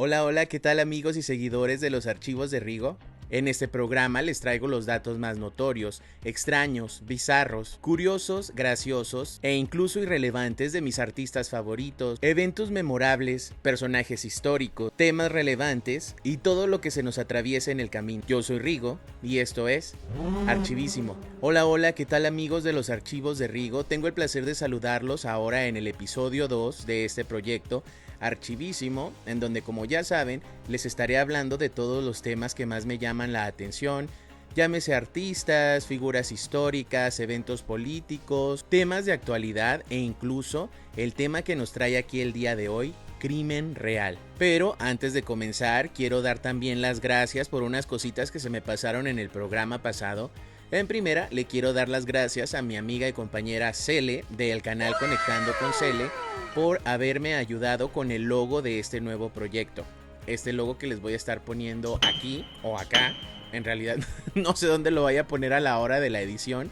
Hola, hola, ¿qué tal amigos y seguidores de los archivos de Rigo? En este programa les traigo los datos más notorios, extraños, bizarros, curiosos, graciosos e incluso irrelevantes de mis artistas favoritos, eventos memorables, personajes históricos, temas relevantes y todo lo que se nos atraviesa en el camino. Yo soy Rigo y esto es Archivísimo. Hola, hola, ¿qué tal amigos de los archivos de Rigo? Tengo el placer de saludarlos ahora en el episodio 2 de este proyecto Archivísimo, en donde, como ya saben, les estaré hablando de todos los temas que más me llaman la atención, llámese artistas, figuras históricas, eventos políticos, temas de actualidad e incluso el tema que nos trae aquí el día de hoy, crimen real. Pero antes de comenzar, quiero dar también las gracias por unas cositas que se me pasaron en el programa pasado. En primera, le quiero dar las gracias a mi amiga y compañera Cele del canal Conectando con Cele por haberme ayudado con el logo de este nuevo proyecto. Este logo que les voy a estar poniendo aquí o acá, en realidad no sé dónde lo vaya a poner a la hora de la edición,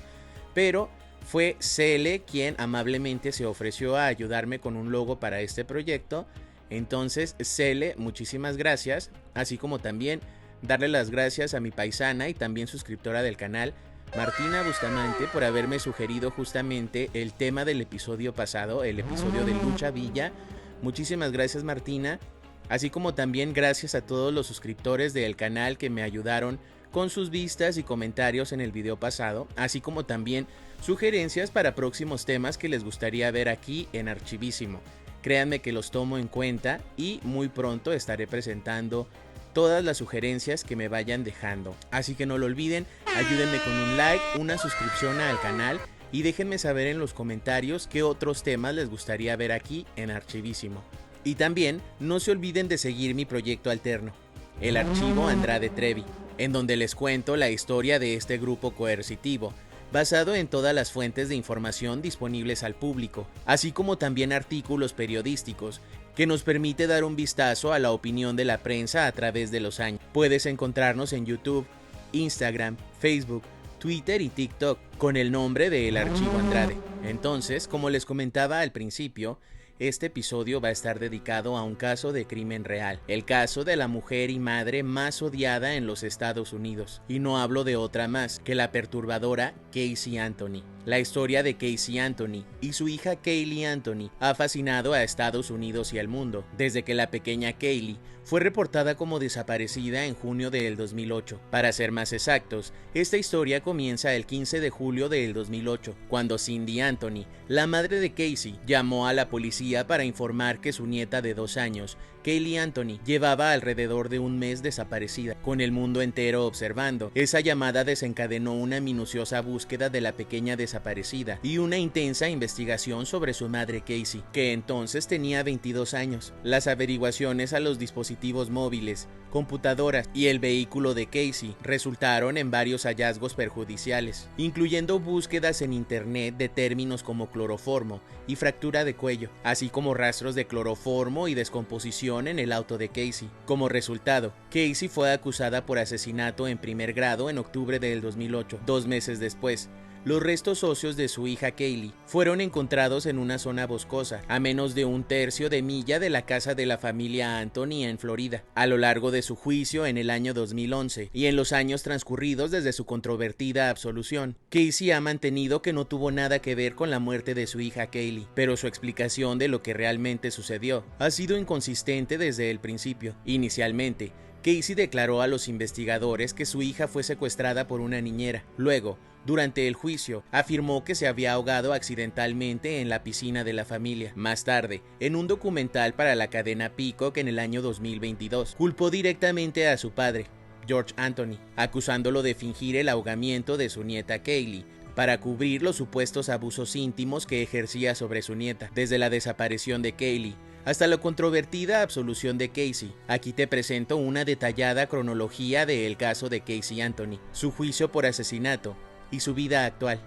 pero fue Cele quien amablemente se ofreció a ayudarme con un logo para este proyecto. Entonces, Cele, muchísimas gracias, así como también darle las gracias a mi paisana y también suscriptora del canal, Martina Bustamante, por haberme sugerido justamente el tema del episodio pasado, el episodio de Lucha Villa. Muchísimas gracias, Martina, así como también gracias a todos los suscriptores del canal que me ayudaron con sus vistas y comentarios en el video pasado, así como también sugerencias para próximos temas que les gustaría ver aquí en Archivísimo. Créanme que los tomo en cuenta y muy pronto estaré presentando todas las sugerencias que me vayan dejando. Así que no lo olviden, ayúdenme con un like, una suscripción al canal y déjenme saber en los comentarios qué otros temas les gustaría ver aquí en Archivísimo. Y también no se olviden de seguir mi proyecto alterno, el Archivo Andrade Trevi, en donde les cuento la historia de este grupo coercitivo, basado en todas las fuentes de información disponibles al público, así como también artículos periodísticos, que nos permite dar un vistazo a la opinión de la prensa a través de los años. Puedes encontrarnos en YouTube, Instagram, Facebook, Twitter y TikTok con el nombre de El Archivo Andrade. Entonces, como les comentaba al principio, este episodio va a estar dedicado a un caso de crimen real, el caso de la mujer y madre más odiada en los Estados Unidos, y no hablo de otra más que la perturbadora Casey Anthony. La historia de Casey Anthony y su hija Caylee Anthony ha fascinado a Estados Unidos y al mundo, desde que la pequeña Caylee fue reportada como desaparecida en junio del 2008. Para ser más exactos, esta historia comienza el 15 de julio del 2008, cuando Cindy Anthony, la madre de Casey, llamó a la policía para informar que su nieta de 2 años, Caylee Anthony, llevaba alrededor de un mes desaparecida, con el mundo entero observando. Esa llamada desencadenó una minuciosa búsqueda de la pequeña desaparecida y una intensa investigación sobre su madre Casey, que entonces tenía 22 años. Las averiguaciones a los dispositivos móviles, computadoras y el vehículo de Casey resultaron en varios hallazgos perjudiciales, incluyendo búsquedas en internet de términos como cloroformo y fractura de cuello, así como rastros de cloroformo y descomposición en el auto de Casey. Como resultado, Casey fue acusada por asesinato en primer grado en octubre del 2008. 2 meses después, los restos óseos de su hija Caylee fueron encontrados en una zona boscosa, a menos de 1/3 de milla de la casa de la familia Anthony en Florida. A lo largo de su juicio en el año 2011 y en los años transcurridos desde su controvertida absolución, Casey ha mantenido que no tuvo nada que ver con la muerte de su hija Caylee, pero su explicación de lo que realmente sucedió ha sido inconsistente desde el principio. Inicialmente, Casey declaró a los investigadores que su hija fue secuestrada por una niñera. Luego, durante el juicio, afirmó que se había ahogado accidentalmente en la piscina de la familia. Más tarde, en un documental para la cadena Peacock en el año 2022, culpó directamente a su padre, George Anthony, acusándolo de fingir el ahogamiento de su nieta Caylee para cubrir los supuestos abusos íntimos que ejercía sobre su nieta. Desde la desaparición de Caylee hasta la controvertida absolución de Casey, aquí te presento una detallada cronología del caso de Casey Anthony, su juicio por asesinato y su vida actual,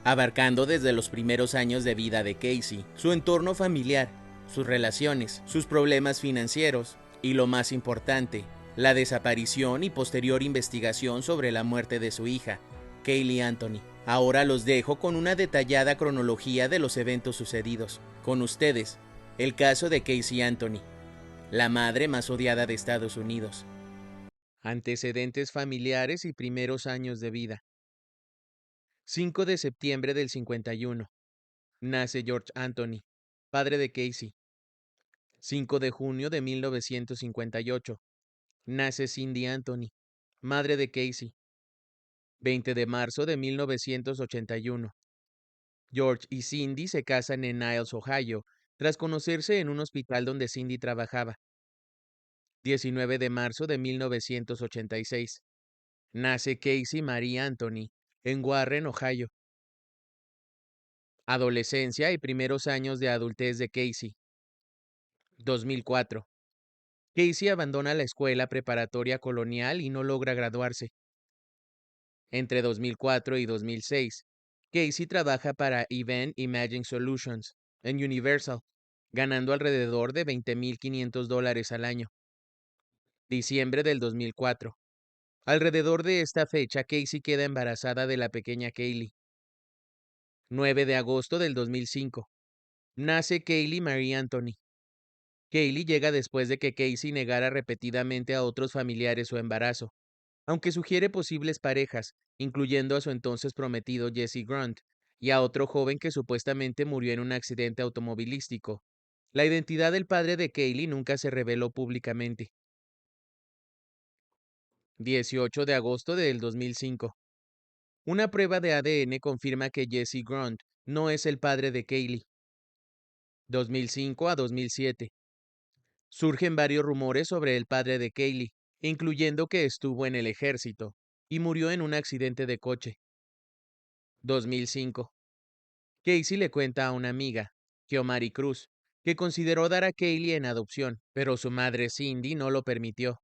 abarcando desde los primeros años de vida de Casey, su entorno familiar, sus relaciones, sus problemas financieros y, lo más importante, la desaparición y posterior investigación sobre la muerte de su hija, Caylee Anthony. Ahora los dejo con una detallada cronología de los eventos sucedidos. Con ustedes, el caso de Casey Anthony. la madre más odiada de Estados Unidos. Antecedentes familiares y primeros años de vida. 5 de septiembre del 51. Nace George Anthony, padre de Casey. 5 de junio de 1958. Nace Cindy Anthony, madre de Casey. 20 de marzo de 1981. George y Cindy se casan en Niles, Ohio, tras conocerse en un hospital donde Cindy trabajaba. 19 de marzo de 1986. Nace Casey Marie Anthony, en Warren, Ohio. Adolescencia y primeros años de adultez de Casey. 2004. Casey abandona la escuela preparatoria colonial y no logra graduarse. Entre 2004 y 2006, Casey trabaja para Event Imaging Solutions en Universal, ganando alrededor de $20,500 al año. Diciembre del 2004. Alrededor de esta fecha, Casey queda embarazada de la pequeña Kaylee. 9 de agosto del 2005. Nace Kaylee Marie Anthony. Kaylee llega después de que Casey negara repetidamente a otros familiares su embarazo, aunque sugiere posibles parejas, incluyendo a su entonces prometido Jesse Grunt y a otro joven que supuestamente murió en un accidente automovilístico. La identidad del padre de Kaylee nunca se reveló públicamente. 18 de agosto del 2005. Una prueba de ADN confirma que Jesse Grunt no es el padre de Kaylee. 2005 a 2007. Surgen varios rumores sobre el padre de Kaylee, incluyendo que estuvo en el ejército y murió en un accidente de coche. 2005. Casey le cuenta a una amiga, Kiomari Cruz, que consideró dar a Kaylee en adopción, pero su madre Cindy no lo permitió.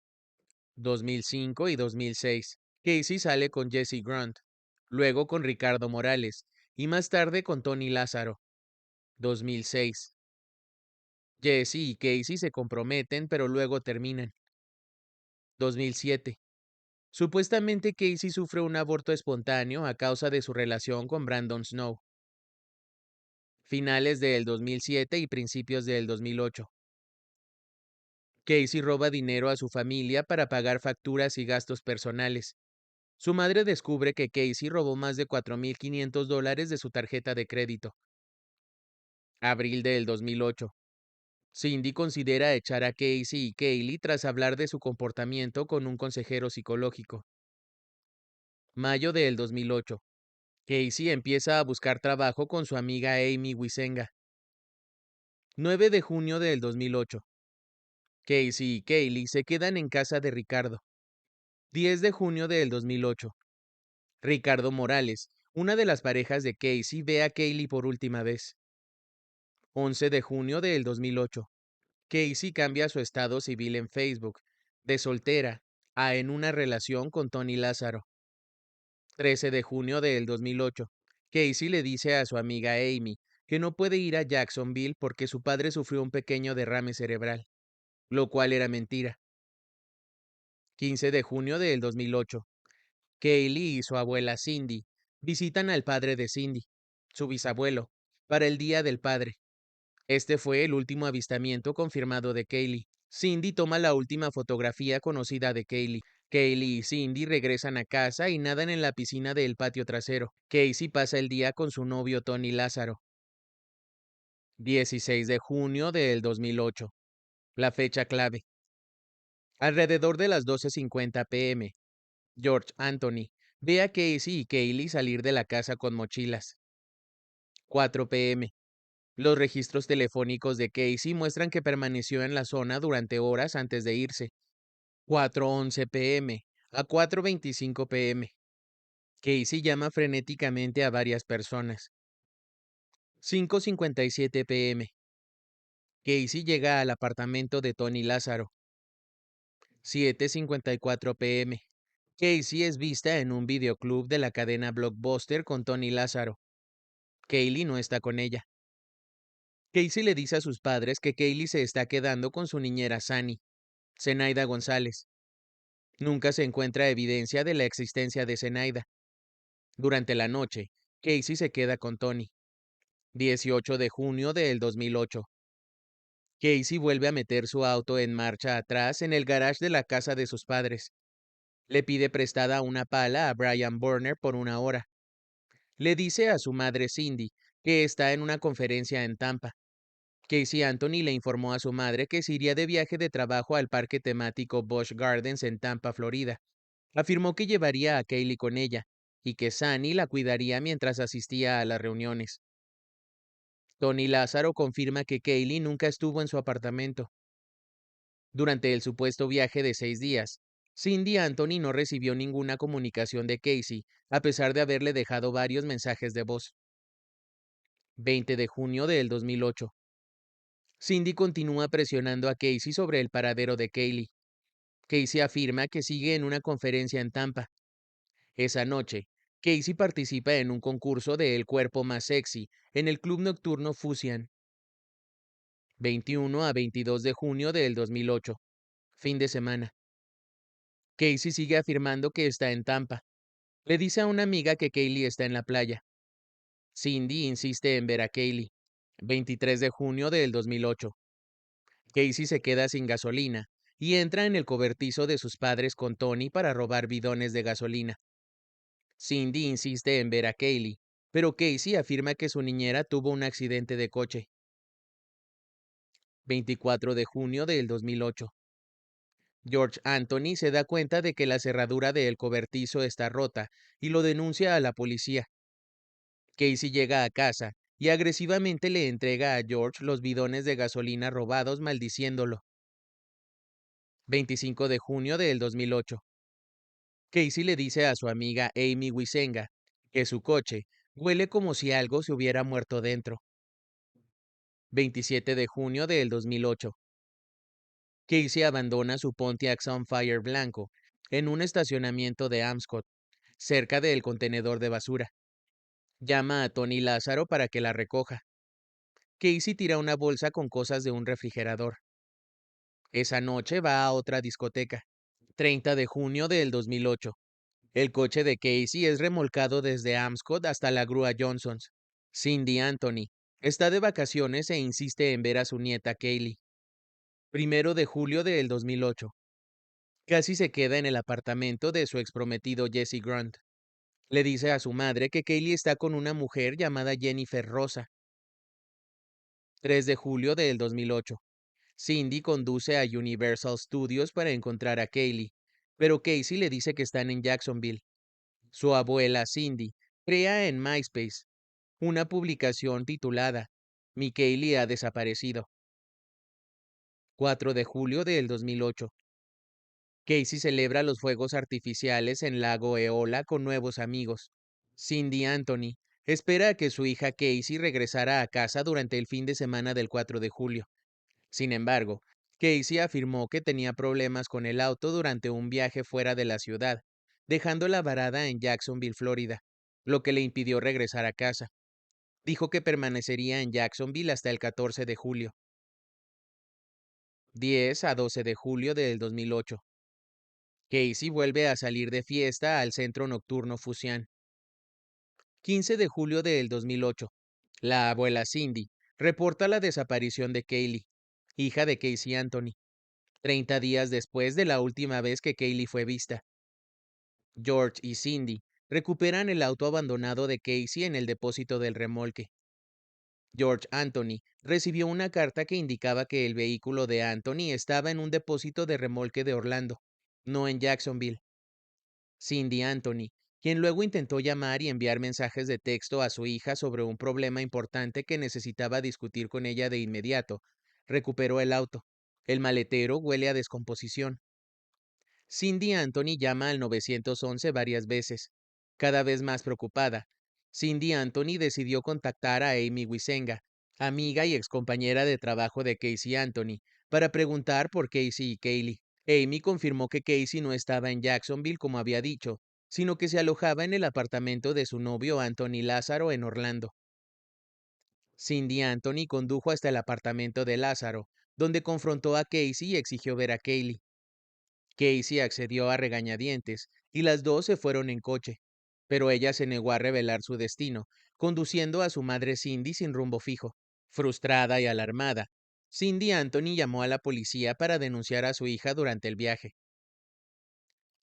2005 y 2006. Casey sale con Jesse Grunt, luego con Ricardo Morales y más tarde con Tony Lázaro. 2006. Jesse y Casey se comprometen pero luego terminan. 2007. Supuestamente Casey sufre un aborto espontáneo a causa de su relación con Brandon Snow. Finales del 2007 y principios del 2008. Casey roba dinero a su familia para pagar facturas y gastos personales. Su madre descubre que Casey robó más de $4,500 de su tarjeta de crédito. Abril del 2008. Cindy considera echar a Casey y Kaylee tras hablar de su comportamiento con un consejero psicológico. Mayo del 2008. Casey empieza a buscar trabajo con su amiga Amy Wisenga. 9 de junio del 2008. Casey y Kaylee se quedan en casa de Ricardo. 10 de junio del 2008. Ricardo Morales, una de las parejas de Casey, ve a Kaylee por última vez. 11 de junio del 2008. Casey cambia su estado civil en Facebook, de soltera a en una relación con Tony Lázaro. 13 de junio del 2008. Casey le dice a su amiga Amy que no puede ir a Jacksonville porque su padre sufrió un pequeño derrame cerebral, lo cual era mentira. 15 de junio del 2008. Kaylee y su abuela Cindy visitan al padre de Cindy, su bisabuelo, para el Día del Padre. Este fue el último avistamiento confirmado de Kaylee. Cindy toma la última fotografía conocida de Kaylee. Kaylee y Cindy regresan a casa y nadan en la piscina del patio trasero. Casey pasa el día con su novio Tony Lázaro. 16 de junio del 2008. La fecha clave. Alrededor de las 12:50 p.m., George Anthony ve a Casey y Kaylee salir de la casa con mochilas. 4 p.m. Los registros telefónicos de Casey muestran que permaneció en la zona durante horas antes de irse. 4:11 p.m. a 4:25 p.m. Casey llama frenéticamente a varias personas. 5:57 p.m. Casey llega al apartamento de Tony Lázaro. 7:54 p.m. Casey es vista en un videoclub de la cadena Blockbuster con Tony Lázaro. Kaylee no está con ella. Casey le dice a sus padres que Kaylee se está quedando con su niñera Sunny, Zenaida González. Nunca se encuentra evidencia de la existencia de Zenaida. Durante la noche, Casey se queda con Tony. 18 de junio del 2008. Casey vuelve a meter su auto en marcha atrás en el garage de la casa de sus padres. Le pide prestada una pala a Brian Burner por una hora. Le dice a su madre Cindy que está en una conferencia en Tampa. Casey Anthony le informó a su madre que se iría de viaje de trabajo al parque temático Busch Gardens en Tampa, Florida. Afirmó que llevaría a Kaylee con ella y que Sunny la cuidaría mientras asistía a las reuniones. Tony Lázaro confirma que Kaylee nunca estuvo en su apartamento. Durante el supuesto viaje de 6 días, Cindy Anthony no recibió ninguna comunicación de Casey, a pesar de haberle dejado varios mensajes de voz. 20 de junio del 2008. Cindy continúa presionando a Casey sobre el paradero de Kaylee. Casey afirma que sigue en una conferencia en Tampa. Esa noche, Casey participa en un concurso de El cuerpo más sexy en el club nocturno Fusian. 21 a 22 de junio del 2008. Fin de semana. Casey sigue afirmando que está en Tampa. Le dice a una amiga que Kaylee está en la playa. Cindy insiste en ver a Kaylee. 23 de junio del 2008. Casey se queda sin gasolina y entra en el cobertizo de sus padres con Tony para robar bidones de gasolina. Cindy insiste en ver a Kaylee, pero Casey afirma que su niñera tuvo un accidente de coche. 24 de junio del 2008. George Anthony se da cuenta de que la cerradura del cobertizo está rota y lo denuncia a la policía. Casey llega a casa y agresivamente le entrega a George los bidones de gasolina robados maldiciéndolo. 25 de junio del 2008. Casey le dice a su amiga Amy Wisenga que su coche huele como si algo se hubiera muerto dentro. 27 de junio del 2008. Casey abandona su Pontiac Sunfire blanco en un estacionamiento de Amscot, cerca del contenedor de basura. Llama a Tony Lázaro para que la recoja. Casey tira una bolsa con cosas de un refrigerador. Esa noche va a otra discoteca. 30 de junio del 2008. El coche de Casey es remolcado desde Amscot hasta la grúa Johnsons. Cindy Anthony está de vacaciones e insiste en ver a su nieta Kaylee. 1 de julio del 2008. Cassie se queda en el apartamento de su exprometido Jesse Grant. Le dice a su madre que Kaylee está con una mujer llamada Jennifer Rosa. 3 de julio del 2008. Cindy conduce a Universal Studios para encontrar a Kaylee, pero Casey le dice que están en Jacksonville. Su abuela Cindy crea en MySpace una publicación titulada Mi Kaylee ha desaparecido. 4 de julio del 2008. Casey celebra los fuegos artificiales en Lago Eola con nuevos amigos. Cindy Anthony espera a que su hija Casey regresara a casa durante el fin de semana del 4 de julio. Sin embargo, Casey afirmó que tenía problemas con el auto durante un viaje fuera de la ciudad, dejándola varada en Jacksonville, Florida, lo que le impidió regresar a casa. Dijo que permanecería en Jacksonville hasta el 14 de julio. 10 a 12 de julio del 2008. Casey vuelve a salir de fiesta al centro nocturno Fusian. 15 de julio del 2008. La abuela Cindy reporta la desaparición de Kaylee, hija de Casey Anthony, 30 días después de la última vez que Kaylee fue vista. George y Cindy recuperan el auto abandonado de Casey en el depósito del remolque. George Anthony recibió una carta que indicaba que el vehículo de Anthony estaba en un depósito de remolque de Orlando, no en Jacksonville. Cindy Anthony, quien luego intentó llamar y enviar mensajes de texto a su hija sobre un problema importante que necesitaba discutir con ella de inmediato, recuperó el auto. El maletero huele a descomposición. Cindy Anthony llama al 911 varias veces. Cada vez más preocupada, Cindy Anthony decidió contactar a Amy Wisenga, amiga y excompañera de trabajo de Casey Anthony, para preguntar por Casey y Kaylee. Amy confirmó que Casey no estaba en Jacksonville como había dicho, sino que se alojaba en el apartamento de su novio Anthony Lázaro en Orlando. Cindy Anthony condujo hasta el apartamento de Lázaro, donde confrontó a Casey y exigió ver a Kaylee. Casey accedió a regañadientes y las dos se fueron en coche, pero ella se negó a revelar su destino, conduciendo a su madre Cindy sin rumbo fijo. Frustrada y alarmada, Cindy Anthony llamó a la policía para denunciar a su hija durante el viaje.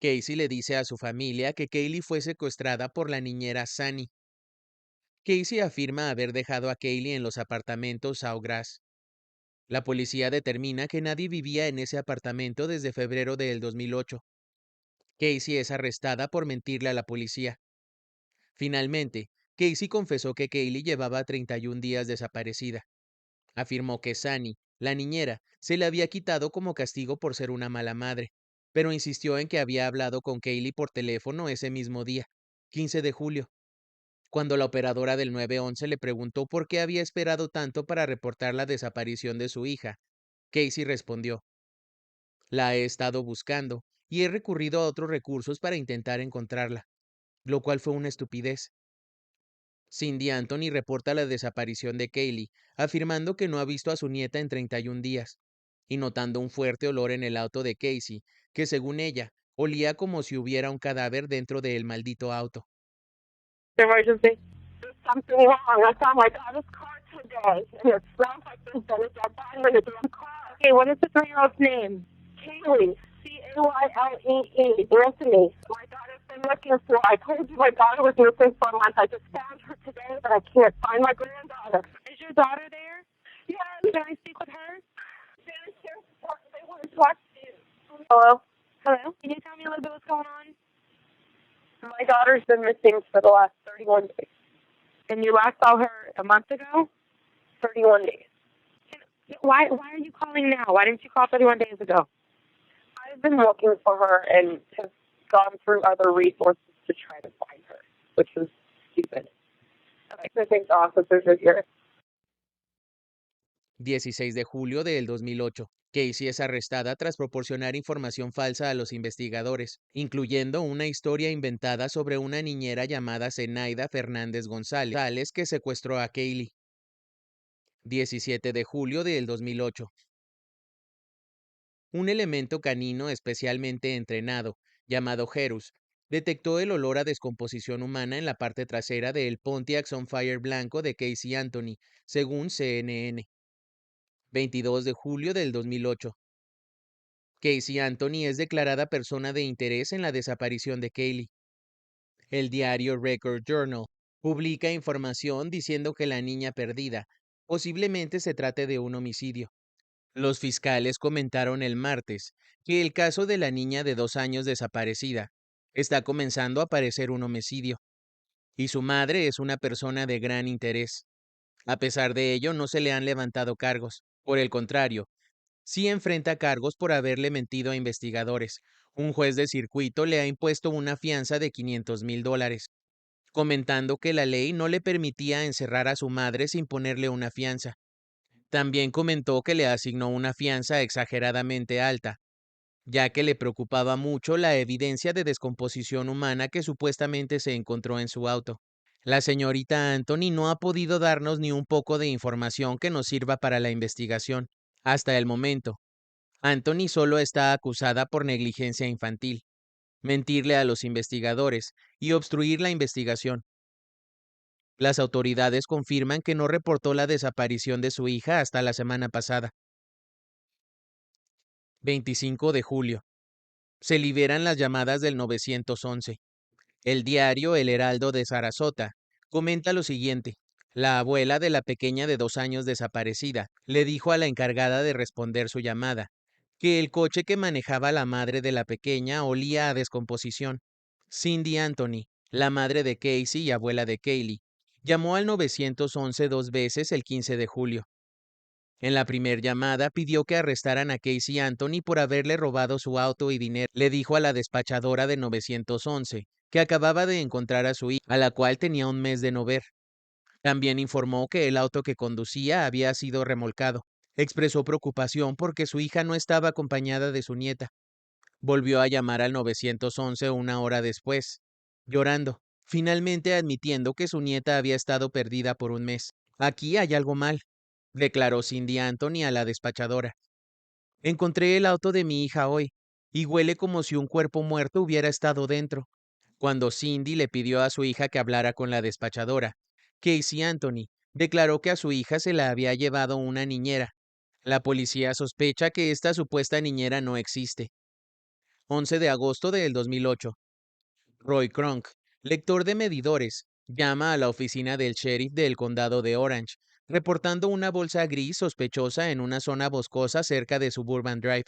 Casey le dice a su familia que Kaylee fue secuestrada por la niñera Sunny. Casey afirma haber dejado a Kaylee en los apartamentos Sawgrass. La policía determina que nadie vivía en ese apartamento desde febrero del 2008. Casey es arrestada por mentirle a la policía. Finalmente, Casey confesó que Kaylee llevaba 31 días desaparecida. Afirmó que Sunny, la niñera, se le había quitado como castigo por ser una mala madre, pero insistió en que había hablado con Kaylee por teléfono ese mismo día, 15 de julio. Cuando la operadora del 911 le preguntó por qué había esperado tanto para reportar la desaparición de su hija, Casey respondió: la he estado buscando y he recurrido a otros recursos para intentar encontrarla, lo cual fue una estupidez. Cindy Anthony reporta la desaparición de Kaylee, afirmando que no ha visto a su nieta en 31 días, y notando un fuerte olor en el auto de Casey, que según ella, olía como si hubiera un cadáver dentro del maldito auto. Emergency. There's something wrong. I saw my daughter's car today, and it smells like there's been a dead body in a damn car. Okay, what is the 3-year-old's name? Kaylee. Caylee. Anthony. My daughter's been looking for. I told you my daughter was missing for a month. I just found her today, but I can't find my granddaughter. Is your daughter there? Yes. Can I speak with her? Yes, they want to talk to you. Hello? Hello? Can you tell me a little bit what's going on? My daughter's been missing for the last 31 days. And you last saw her a month ago? 31 days. Why are you calling now? Why didn't you call 31 days ago? I've been looking for her and have gone through other resources to try to find her, which is stupid. I think the officers are here. 16 de julio del 2008. Casey es arrestada tras proporcionar información falsa a los investigadores, incluyendo una historia inventada sobre una niñera llamada Zenaida Fernández González que secuestró a Kaylee. 17 de julio del 2008. Un elemento canino especialmente entrenado, llamado Jerus, detectó el olor a descomposición humana en la parte trasera del Pontiac Sunfire blanco de Casey Anthony, según CNN. 22 de julio del 2008. Casey Anthony es declarada persona de interés en la desaparición de Kaylee. El diario Record Journal publica información diciendo que la niña perdida posiblemente se trate de un homicidio. Los fiscales comentaron el martes que el caso de la niña de 2 años desaparecida está comenzando a parecer un homicidio, y su madre es una persona de gran interés. A pesar de ello, no se le han levantado cargos. Por el contrario, sí enfrenta cargos por haberle mentido a investigadores. Un juez de circuito le ha impuesto una fianza de $500,000, comentando que la ley no le permitía encerrar a su madre sin ponerle una fianza. También comentó que le asignó una fianza exageradamente alta, ya que le preocupaba mucho la evidencia de descomposición humana que supuestamente se encontró en su auto. La señorita Anthony no ha podido darnos ni un poco de información que nos sirva para la investigación. Hasta el momento, Anthony solo está acusada por negligencia infantil, mentirle a los investigadores y obstruir la investigación. Las autoridades confirman que no reportó la desaparición de su hija hasta la semana pasada. 25 de julio. Se liberan las llamadas del 911. El diario El Heraldo de Sarasota comenta lo siguiente. La abuela de la pequeña de 2 años desaparecida le dijo a la encargada de responder su llamada que el coche que manejaba la madre de la pequeña olía a descomposición. Cindy Anthony, la madre de Casey y abuela de Kaylee, llamó al 911 2 veces el 15 de julio. En la primer llamada pidió que arrestaran a Casey Anthony por haberle robado su auto y dinero. Le dijo a la despachadora de 911 que acababa de encontrar a su hija, a la cual tenía un mes de no ver. También informó que el auto que conducía había sido remolcado. Expresó preocupación porque su hija no estaba acompañada de su nieta. Volvió a llamar al 911 una hora después, llorando, finalmente admitiendo que su nieta había estado perdida por un mes. Aquí hay algo mal, declaró Cindy Anthony a la despachadora. Encontré el auto de mi hija hoy, y huele como si un cuerpo muerto hubiera estado dentro. Cuando Cindy le pidió a su hija que hablara con la despachadora, Casey Anthony declaró que a su hija se la había llevado una niñera, La policía sospecha que esta supuesta niñera no existe. 11 de agosto del 2008. Roy Kronk, lector de medidores, llama a la oficina del sheriff del condado de Orange, reportando una bolsa gris sospechosa en una zona boscosa cerca de Suburban Drive.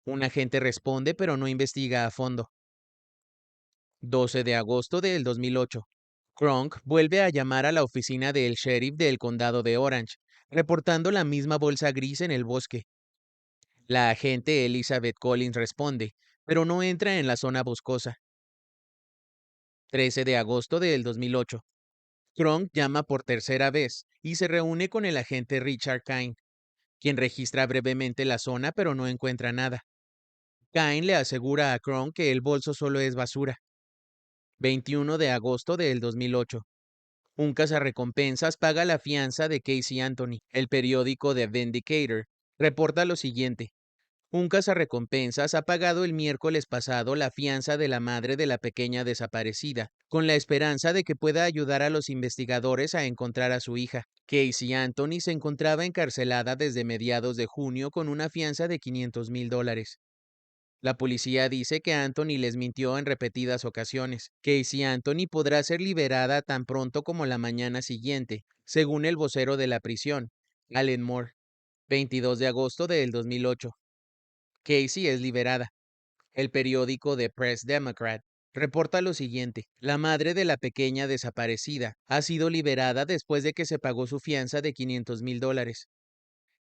Un agente responde pero no investiga a fondo. 12 de agosto del 2008. Kronk vuelve a llamar a la oficina del sheriff del condado de Orange, reportando la misma bolsa gris en el bosque. La agente Elizabeth Collins responde, pero no entra en la zona boscosa. 13 de agosto del 2008. Kronk llama por tercera vez y se reúne con el agente Richard Kine, quien registra brevemente la zona pero no encuentra nada. Kine le asegura a Kronk que el bolso solo es basura. 21 de agosto del 2008. Un cazarrecompensas paga la fianza de Casey Anthony. El periódico The Vindicator reporta lo siguiente. Un cazarrecompensas ha pagado el miércoles pasado la fianza de la madre de la pequeña desaparecida, con la esperanza de que pueda ayudar a los investigadores a encontrar a su hija. Casey Anthony se encontraba encarcelada desde mediados de junio con una fianza de $500,000. La policía dice que Anthony les mintió en repetidas ocasiones. Casey Anthony podrá ser liberada tan pronto como la mañana siguiente, según el vocero de la prisión, Allen Moore. 22 de agosto del 2008. Casey es liberada. El periódico The Press Democrat reporta lo siguiente. La madre de la pequeña desaparecida ha sido liberada después de que se pagó su fianza de $500,000.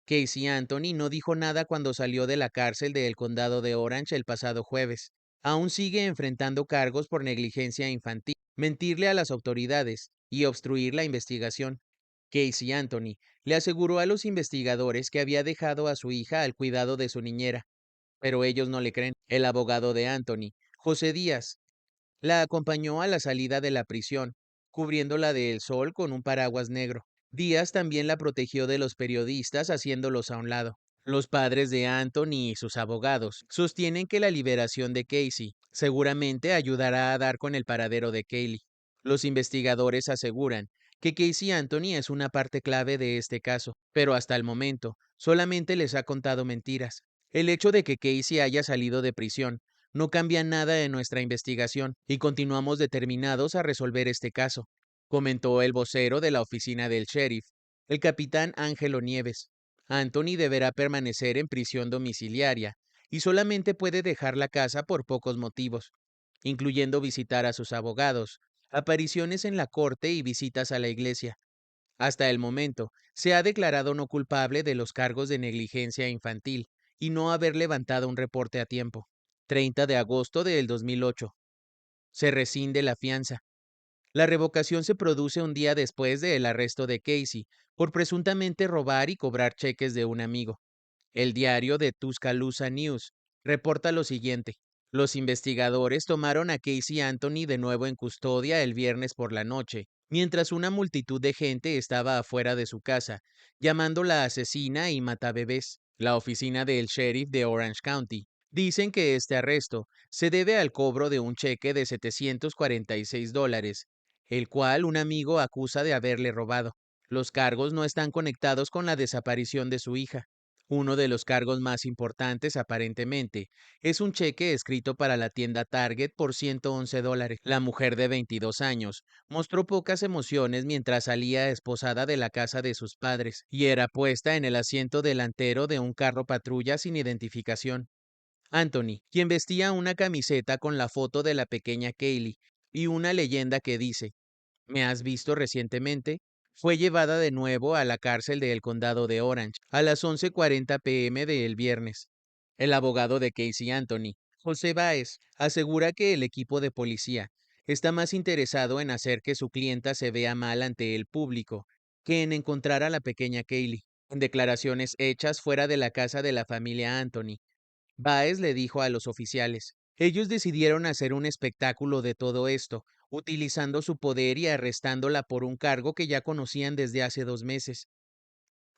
Casey Anthony no dijo nada cuando salió de la cárcel del condado de Orange el pasado jueves. Aún sigue enfrentando cargos por negligencia infantil, mentirle a las autoridades y obstruir la investigación. Casey Anthony le aseguró a los investigadores que había dejado a su hija al cuidado de su niñera, pero ellos no le creen. El abogado de Anthony, José Díaz, la acompañó a la salida de la prisión, cubriéndola del sol con un paraguas negro. Díaz también la protegió de los periodistas haciéndolos a un lado. Los padres de Anthony y sus abogados sostienen que la liberación de Casey seguramente ayudará a dar con el paradero de Kaylee. Los investigadores aseguran que Casey Anthony es una parte clave de este caso, pero hasta el momento solamente les ha contado mentiras. El hecho de que Casey haya salido de prisión no cambia nada en nuestra investigación y continuamos determinados a resolver este caso, comentó el vocero de la oficina del sheriff, el capitán Ángelo Nieves. Anthony deberá permanecer en prisión domiciliaria y solamente puede dejar la casa por pocos motivos, incluyendo visitar a sus abogados, apariciones en la corte y visitas a la iglesia. Hasta el momento, se ha declarado no culpable de los cargos de negligencia infantil y no haber levantado un reporte a tiempo. 30 de agosto del 2008. Se rescinde la fianza. La revocación se produce un día después del arresto de Casey por presuntamente robar y cobrar cheques de un amigo. El diario de Tuscaloosa News reporta lo siguiente. Los investigadores tomaron a Casey Anthony de nuevo en custodia el viernes por la noche, mientras una multitud de gente estaba afuera de su casa, llamándola asesina y matabebés. La oficina del sheriff de Orange County dicen que este arresto se debe al cobro de un cheque de $746, el cual un amigo acusa de haberle robado. Los cargos no están conectados con la desaparición de su hija. Uno de los cargos más importantes, aparentemente, es un cheque escrito para la tienda Target por $111. La mujer de 22 años mostró pocas emociones mientras salía esposada de la casa de sus padres y era puesta en el asiento delantero de un carro patrulla sin identificación. Anthony, quien vestía una camiseta con la foto de la pequeña Kaylee y una leyenda que dice, ¿me has visto recientemente? Fue llevada de nuevo a la cárcel del condado de Orange a las 11:40 p.m. del viernes. El abogado de Casey Anthony, José Báez, asegura que el equipo de policía está más interesado en hacer que su clienta se vea mal ante el público que en encontrar a la pequeña Kaylee. En declaraciones hechas fuera de la casa de la familia Anthony, Báez le dijo a los oficiales, ellos decidieron hacer un espectáculo de todo esto, utilizando su poder y arrestándola por un cargo que ya conocían desde hace 2 meses.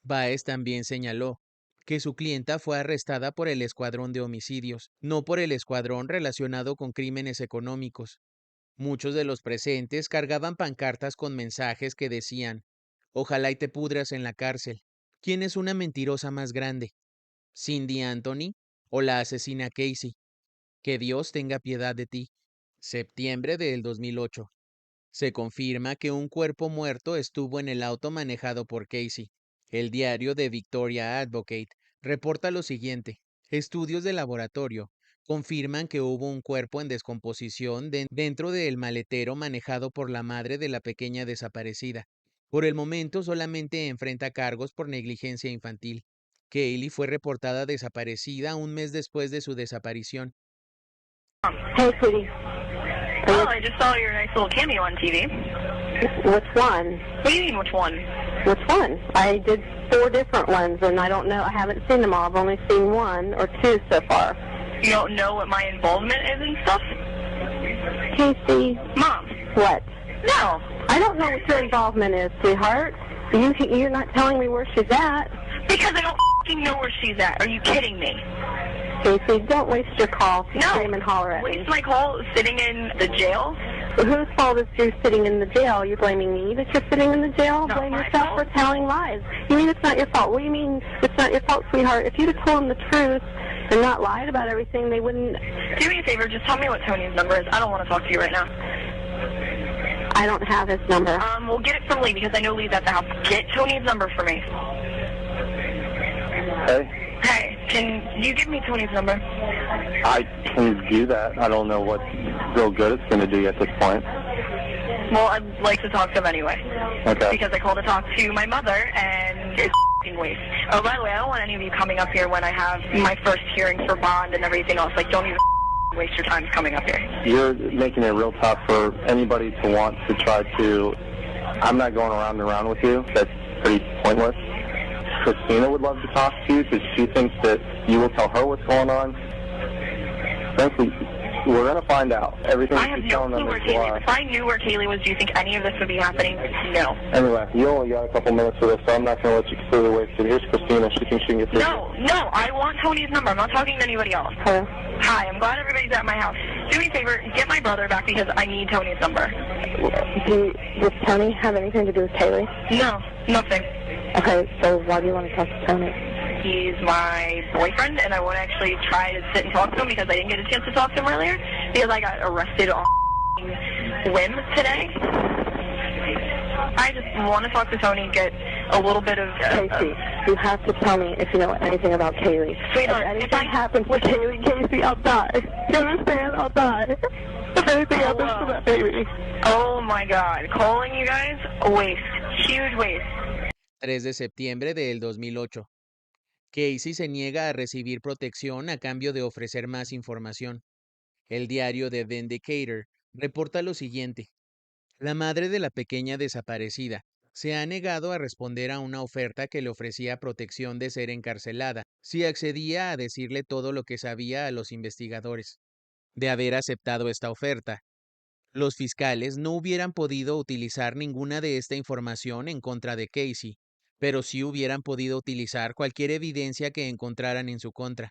Báez también señaló que su clienta fue arrestada por el escuadrón de homicidios, no por el escuadrón relacionado con crímenes económicos. Muchos de los presentes cargaban pancartas con mensajes que decían, ojalá y te pudras en la cárcel. ¿Quién es una mentirosa más grande? ¿Cindy Anthony o la asesina Casey? Que Dios tenga piedad de ti. Septiembre del 2008. Se confirma que un cuerpo muerto estuvo en el auto manejado por Casey. El diario de Victoria Advocate reporta lo siguiente. Estudios de laboratorio confirman que hubo un cuerpo en descomposición dentro del maletero manejado por la madre de la pequeña desaparecida. Por el momento solamente enfrenta cargos por negligencia infantil. Kaylee fue reportada desaparecida un mes después de su desaparición. Hey, sweetie. Oh, I just saw your nice little cameo on TV. Which one? What do you mean, which one? Which one? I did 4 different ones, and I don't know. I haven't seen them all. I've only seen 1 or 2 so far. You don't know what my involvement is and stuff? Casey, Mom. what? No. I don't know what your involvement is, sweetheart. You're not telling me where she's at. Because I don't f***ing know where she's at. Are you kidding me? Casey, don't waste your call to No. scream and holler at me. Waste my call sitting in the jail? Whose fault is you sitting in the jail? You're blaming me that you're sitting in the jail? Not Blame my yourself fault. for telling lies. You mean it's not your fault? What do you mean it's not your fault, sweetheart? If you'd have told them the truth and not lied about everything, they wouldn't... Do me a favor, just tell me what Tony's number is. I don't want to talk to you right now. I don't have his number. We'll get it from Lee because I know Lee's at the house. Get Tony's number for me. Hey, Hey, can you give me Tony's number? I can do that. I don't know what real good it's going to do you at this point. Well, I'd like to talk to him anyway. Okay. Because I called to talk to my mother, and it's f***ing waste. Oh, by the way, I don't want any of you coming up here when I have my first hearing for bond and everything else. Like, don't even waste your time coming up here. You're making it real tough for anybody to want to try to... I'm not going around and around with you. That's pretty pointless. Christina would love to talk to you because she thinks that you will tell her what's going on. Frankly, we're going to find out. Everything I have she's no telling clue them where is a Kaylee lie. is. If I knew where Kaylee was, do you think any of this would be happening? No. Anyway, you only got a couple minutes for this, so I'm not going to let you completely waste it. Here's Christina. She thinks she can get through. No, I want Tony's number. I'm not talking to anybody else. Hello? Hi, I'm glad everybody's at my house. Do me a favor, get my brother back because I need Tony's number. Does Tony have anything to do with Kaylee? No, nothing. Okay, so why do you want to talk to Tony? He's my boyfriend, and I won't actually try to sit and talk to him because I didn't get a chance to talk to him earlier because I got arrested on whim today. I just want to talk to Tony, get a little bit of... Casey, you have to tell me if you know anything about Kaylee. Sweetheart, if if anything happens to Kaylee, Casey, I'll die. You understand? I'll die. If anything happens to that baby. Oh my God, calling you guys, waste, huge waste. 3 de septiembre del 2008. Casey se niega a recibir protección a cambio de ofrecer más información. El diario The Vindicator reporta lo siguiente. La madre de la pequeña desaparecida se ha negado a responder a una oferta que le ofrecía protección de ser encarcelada si accedía a decirle todo lo que sabía a los investigadores. De haber aceptado esta oferta, los fiscales no hubieran podido utilizar ninguna de esta información en contra de Casey, pero sí hubieran podido utilizar cualquier evidencia que encontraran en su contra.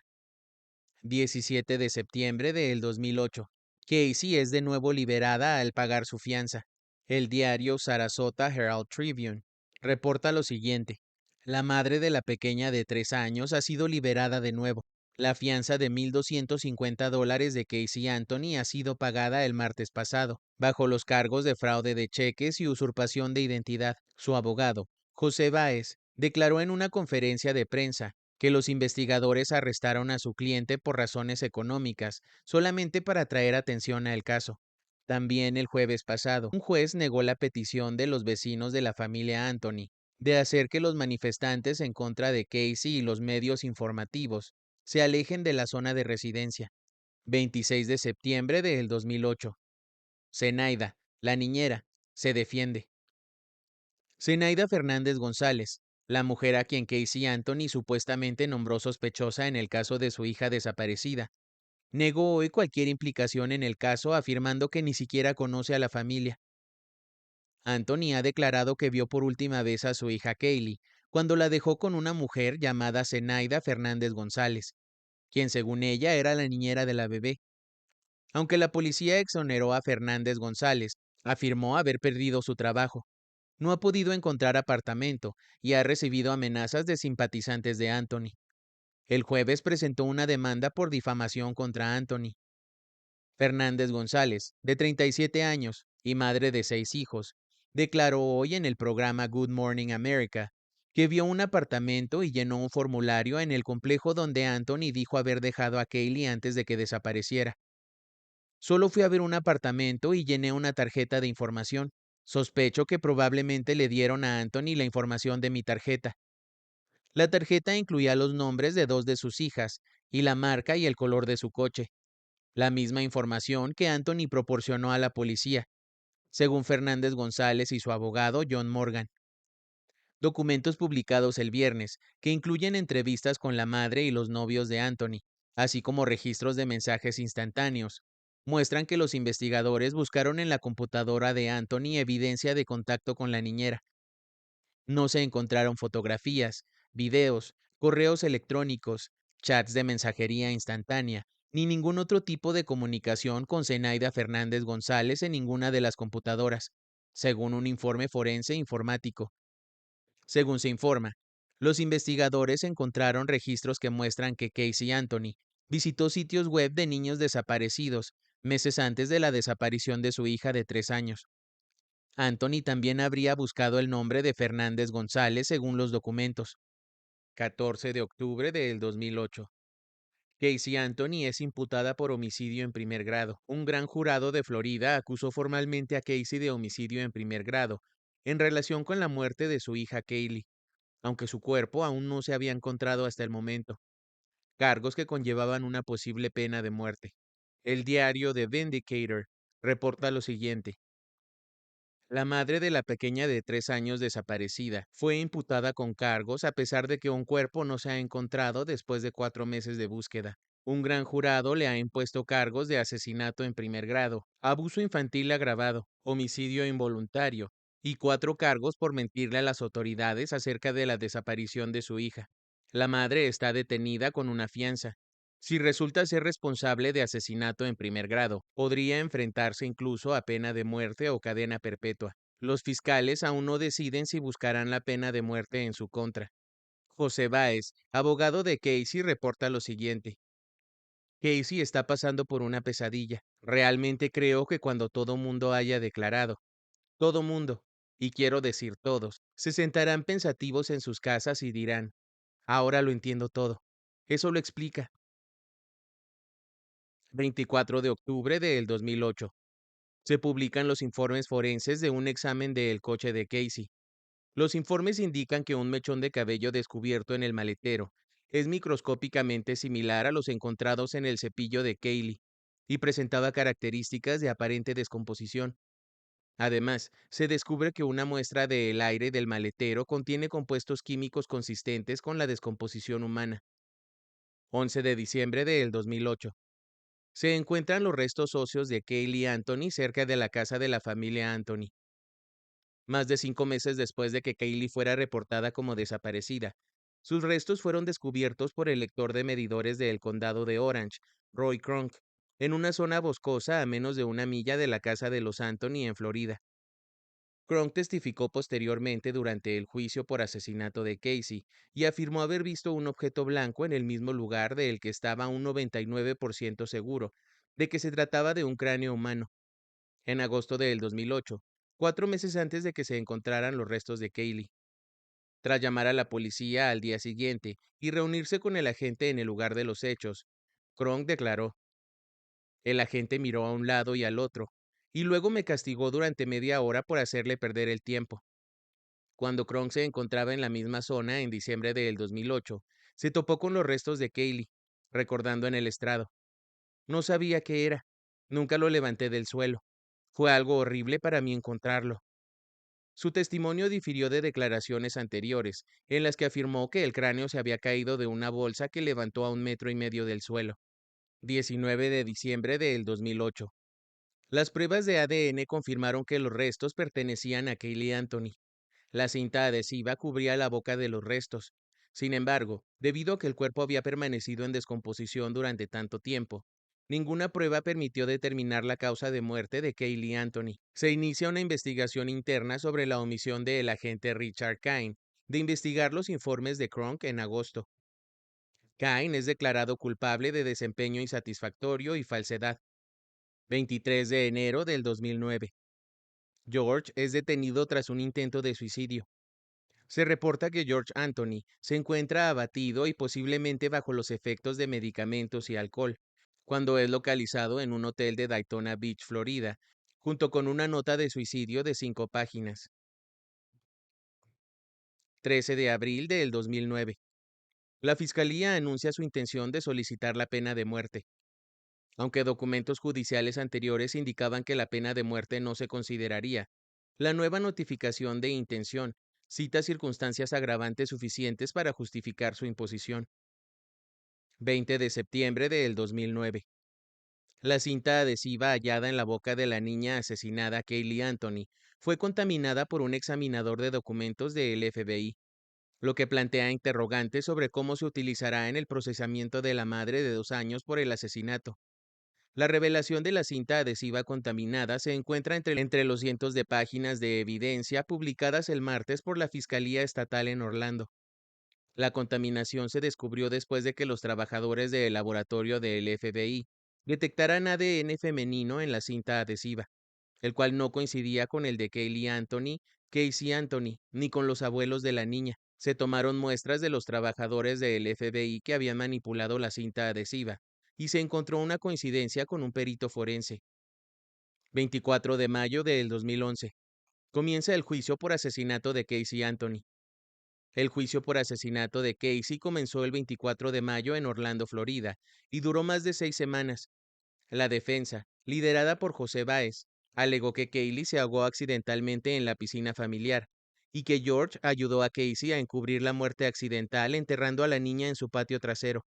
17 de septiembre del 2008. Casey es de nuevo liberada al pagar su fianza. El diario Sarasota Herald Tribune reporta lo siguiente. La madre de la pequeña de 3 años ha sido liberada de nuevo. La fianza de $1,250 de Casey Anthony ha sido pagada el martes pasado, bajo los cargos de fraude de cheques y usurpación de identidad. Su abogado, José Báez, declaró en una conferencia de prensa que los investigadores arrestaron a su cliente por razones económicas, solamente para traer atención al caso. También el jueves pasado, un juez negó la petición de los vecinos de la familia Anthony de hacer que los manifestantes en contra de Casey y los medios informativos se alejen de la zona de residencia. 26 de septiembre del 2008. Zenaida, la niñera, se defiende. Zenaida Fernández González, la mujer a quien Casey Anthony supuestamente nombró sospechosa en el caso de su hija desaparecida, negó hoy cualquier implicación en el caso, afirmando que ni siquiera conoce a la familia. Anthony ha declarado que vio por última vez a su hija Kaylee cuando la dejó con una mujer llamada Zenaida Fernández González, quien según ella era la niñera de la bebé. Aunque la policía exoneró a Fernández González, afirmó haber perdido su trabajo. No ha podido encontrar apartamento y ha recibido amenazas de simpatizantes de Anthony. El jueves presentó una demanda por difamación contra Anthony. Fernández González, de 37 años y madre de 6 hijos, declaró hoy en el programa Good Morning America que vio un apartamento y llenó un formulario en el complejo donde Anthony dijo haber dejado a Kaylee antes de que desapareciera. Solo fui a ver un apartamento y llené una tarjeta de información. Sospecho que probablemente le dieron a Anthony la información de mi tarjeta. La tarjeta incluía los nombres de 2 de sus hijas y la marca y el color de su coche, la misma información que Anthony proporcionó a la policía, según Fernández González y su abogado John Morgan. Documentos publicados el viernes, que incluyen entrevistas con la madre y los novios de Anthony, así como registros de mensajes instantáneos, muestran que los investigadores buscaron en la computadora de Anthony evidencia de contacto con la niñera. No se encontraron fotografías, videos, correos electrónicos, chats de mensajería instantánea, ni ningún otro tipo de comunicación con Zenaida Fernández González en ninguna de las computadoras, según un informe forense informático. Según se informa, los investigadores encontraron registros que muestran que Casey Anthony visitó sitios web de niños desaparecidos meses antes de la desaparición de su hija de 3 años. Anthony también habría buscado el nombre de Fernández González según los documentos. 14 de octubre del 2008. Casey Anthony es imputada por homicidio en primer grado. Un gran jurado de Florida acusó formalmente a Casey de homicidio en primer grado en relación con la muerte de su hija Kaylee, aunque su cuerpo aún no se había encontrado hasta el momento, cargos que conllevaban una posible pena de muerte. El diario The Vindicator reporta lo siguiente. La madre de la pequeña de 3 años desaparecida fue imputada con cargos a pesar de que un cuerpo no se ha encontrado después de 4 meses de búsqueda. Un gran jurado le ha impuesto cargos de asesinato en primer grado, abuso infantil agravado, homicidio involuntario y 4 cargos por mentirle a las autoridades acerca de la desaparición de su hija. La madre está detenida con una fianza. Si resulta ser responsable de asesinato en primer grado, podría enfrentarse incluso a pena de muerte o cadena perpetua. Los fiscales aún no deciden si buscarán la pena de muerte en su contra. José Báez, abogado de Casey, reporta lo siguiente. Casey está pasando por una pesadilla. Realmente creo que cuando todo mundo haya declarado, todo mundo, y quiero decir todos, se sentarán pensativos en sus casas y dirán, ahora lo entiendo todo. Eso lo explica. 24 de octubre del 2008. Se publican los informes forenses de un examen del coche de Casey. Los informes indican que un mechón de cabello descubierto en el maletero es microscópicamente similar a los encontrados en el cepillo de Kaylee y presentaba características de aparente descomposición. Además, se descubre que una muestra del aire del maletero contiene compuestos químicos consistentes con la descomposición humana. 11 de diciembre del 2008. Se encuentran los restos óseos de Kaylee Anthony cerca de la casa de la familia Anthony. Más de 5 meses después de que Kaylee fuera reportada como desaparecida, sus restos fueron descubiertos por el lector de medidores del condado de Orange, Roy Kronk, en una zona boscosa a menos de 1 milla de la casa de los Anthony en Florida. Kronk testificó posteriormente durante el juicio por asesinato de Casey y afirmó haber visto un objeto blanco en el mismo lugar del que estaba un 99% seguro de que se trataba de un cráneo humano. En agosto del 2008, 4 meses antes de que se encontraran los restos de Kaylee. Tras llamar a la policía al día siguiente y reunirse con el agente en el lugar de los hechos, Kronk declaró, el agente miró a un lado y al otro, y luego me castigó durante media hora por hacerle perder el tiempo. Cuando Kronk se encontraba en la misma zona en diciembre del 2008, se topó con los restos de Kaylee, recordando en el estrado. No sabía qué era. Nunca lo levanté del suelo. Fue algo horrible para mí encontrarlo. Su testimonio difirió de declaraciones anteriores, en las que afirmó que el cráneo se había caído de una bolsa que levantó a 1,5 metros del suelo. 19 de diciembre del 2008. Las pruebas de ADN confirmaron que los restos pertenecían a Kaylee Anthony. La cinta adhesiva cubría la boca de los restos. Sin embargo, debido a que el cuerpo había permanecido en descomposición durante tanto tiempo, Ninguna prueba permitió determinar la causa de muerte de Kaylee Anthony. Se inicia una investigación interna sobre la omisión del agente Richard Kine de investigar los informes de Kronk en agosto. Kine es declarado culpable de desempeño insatisfactorio y falsedad. 23 de enero del 2009. George es detenido tras un intento de suicidio. Se reporta que George Anthony se encuentra abatido y posiblemente bajo los efectos de medicamentos y alcohol, cuando es localizado en un hotel de Daytona Beach, Florida, junto con una nota de suicidio de 5 páginas. 13 de abril del 2009. La Fiscalía anuncia su intención de solicitar la pena de muerte. Aunque documentos judiciales anteriores indicaban que la pena de muerte no se consideraría, la nueva notificación de intención cita circunstancias agravantes suficientes para justificar su imposición. 20 de septiembre del 2009. La cinta adhesiva hallada en la boca de la niña asesinada Kaylee Anthony fue contaminada por un examinador de documentos del FBI, lo que plantea interrogantes sobre cómo se utilizará en el procesamiento de la madre de 2 años por el asesinato. La revelación de la cinta adhesiva contaminada se encuentra entre los cientos de páginas de evidencia publicadas el martes por la Fiscalía Estatal en Orlando. La contaminación se descubrió después de que los trabajadores del laboratorio del FBI detectaran ADN femenino en la cinta adhesiva, el cual no coincidía con el de Kaylee Anthony, Casey Anthony, ni con los abuelos de la niña. Se tomaron muestras de los trabajadores del FBI que habían manipulado la cinta adhesiva, y se encontró una coincidencia con un perito forense. 24 de mayo del 2011. Comienza el juicio por asesinato de Casey Anthony. El juicio por asesinato de Casey comenzó el 24 de mayo en Orlando, Florida, y duró más de 6 semanas. La defensa, liderada por José Báez, alegó que Kaylee se ahogó accidentalmente en la piscina familiar y que George ayudó a Casey a encubrir la muerte accidental enterrando a la niña en su patio trasero.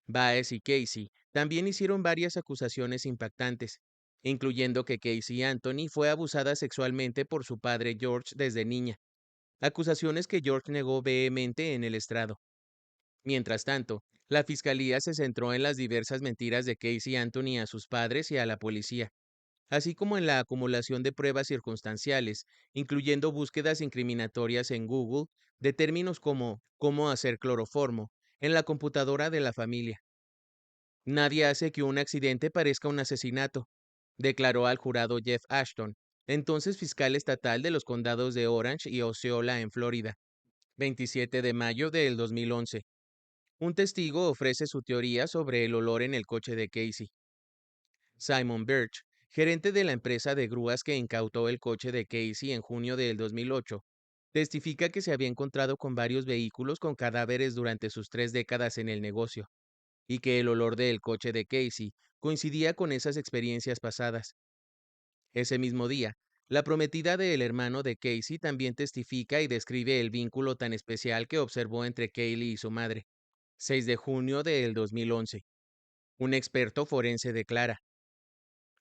Baez y Casey también hicieron varias acusaciones impactantes, incluyendo que Casey Anthony fue abusada sexualmente por su padre George desde niña, acusaciones que George negó vehemente en el estrado. Mientras tanto, la fiscalía se centró en las diversas mentiras de Casey Anthony a sus padres y a la policía, así como en la acumulación de pruebas circunstanciales, incluyendo búsquedas incriminatorias en Google de términos como cómo hacer cloroformo en la computadora de la familia. Nadie hace que un accidente parezca un asesinato, declaró al jurado Jeff Ashton, entonces fiscal estatal de los condados de Orange y Osceola en Florida. 27 de mayo del 2011. Un testigo ofrece su teoría sobre el olor en el coche de Casey. Simon Birch, gerente de la empresa de grúas que incautó el coche de Casey en junio del 2008, testifica que se había encontrado con varios vehículos con cadáveres durante sus 3 décadas en el negocio, y que el olor del coche de Casey coincidía con esas experiencias pasadas. Ese mismo día, la prometida del hermano de Casey también testifica y describe el vínculo tan especial que observó entre Kaylee y su madre. 6 de junio del 2011. Un experto forense declara.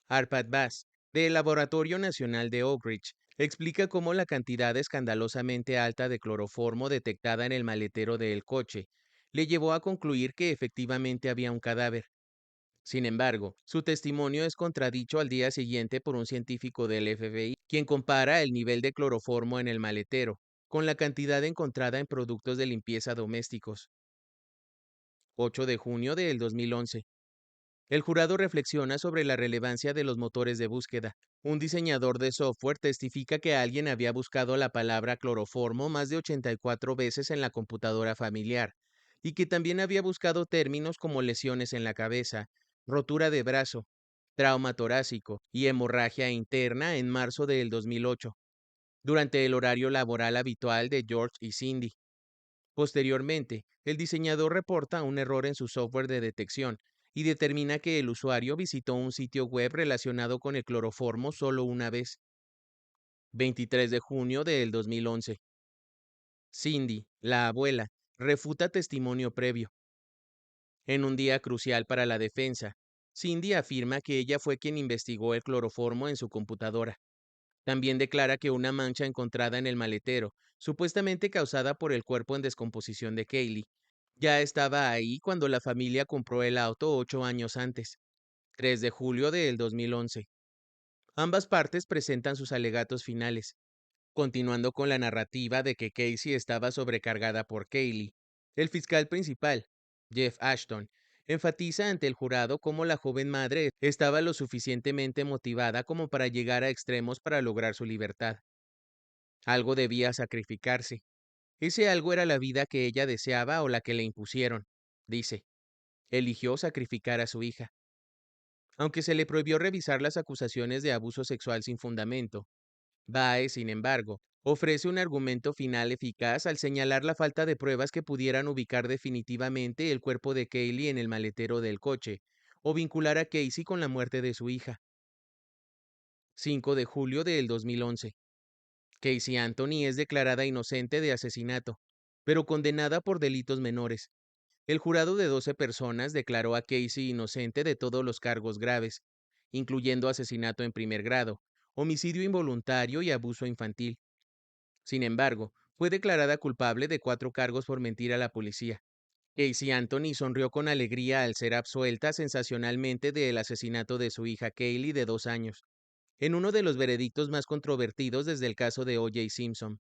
Arpad Bass, del Laboratorio Nacional de Oak Ridge, explica cómo la cantidad escandalosamente alta de cloroformo detectada en el maletero del coche le llevó a concluir que efectivamente había un cadáver. Sin embargo, su testimonio es contradicho al día siguiente por un científico del FBI, quien compara el nivel de cloroformo en el maletero con la cantidad encontrada en productos de limpieza domésticos. 8 de junio del 2011. El jurado reflexiona sobre la relevancia de los motores de búsqueda. Un diseñador de software testifica que alguien había buscado la palabra cloroformo más de 84 veces en la computadora familiar, y que también había buscado términos como lesiones en la cabeza, rotura de brazo, trauma torácico y hemorragia interna en marzo del 2008, durante el horario laboral habitual de George y Cindy. Posteriormente, el diseñador reporta un error en su software de detección y determina que el usuario visitó un sitio web relacionado con el cloroformo solo una vez. 23 de junio del 2011. Cindy, la abuela, refuta testimonio previo. En un día crucial para la defensa, Cindy afirma que ella fue quien investigó el cloroformo en su computadora. También declara que una mancha encontrada en el maletero, supuestamente causada por el cuerpo en descomposición de Kaylee, Ya estaba ahí cuando la familia compró el auto 8 años antes, 3 de julio del 2011. Ambas partes presentan sus alegatos finales, continuando con la narrativa de que Casey estaba sobrecargada por Kaylee. El fiscal principal, Jeff Ashton, enfatiza ante el jurado cómo la joven madre estaba lo suficientemente motivada como para llegar a extremos para lograr su libertad. Algo debía sacrificarse. Ese algo era la vida que ella deseaba o la que le impusieron, dice. Eligió sacrificar a su hija. Aunque se le prohibió revisar las acusaciones de abuso sexual sin fundamento, Bae, sin embargo, ofrece un argumento final eficaz al señalar la falta de pruebas que pudieran ubicar definitivamente el cuerpo de Kaylee en el maletero del coche, o vincular a Casey con la muerte de su hija. 5 de julio del 2011. Casey Anthony es declarada inocente de asesinato, pero condenada por delitos menores. El jurado de 12 personas declaró a Casey inocente de todos los cargos graves, incluyendo asesinato en primer grado, homicidio involuntario y abuso infantil. Sin embargo, fue declarada culpable de 4 cargos por mentir a la policía. Casey Anthony sonrió con alegría al ser absuelta sensacionalmente del asesinato de su hija Kaylee de 2 años, en uno de los veredictos más controvertidos desde el caso de O.J. Simpson.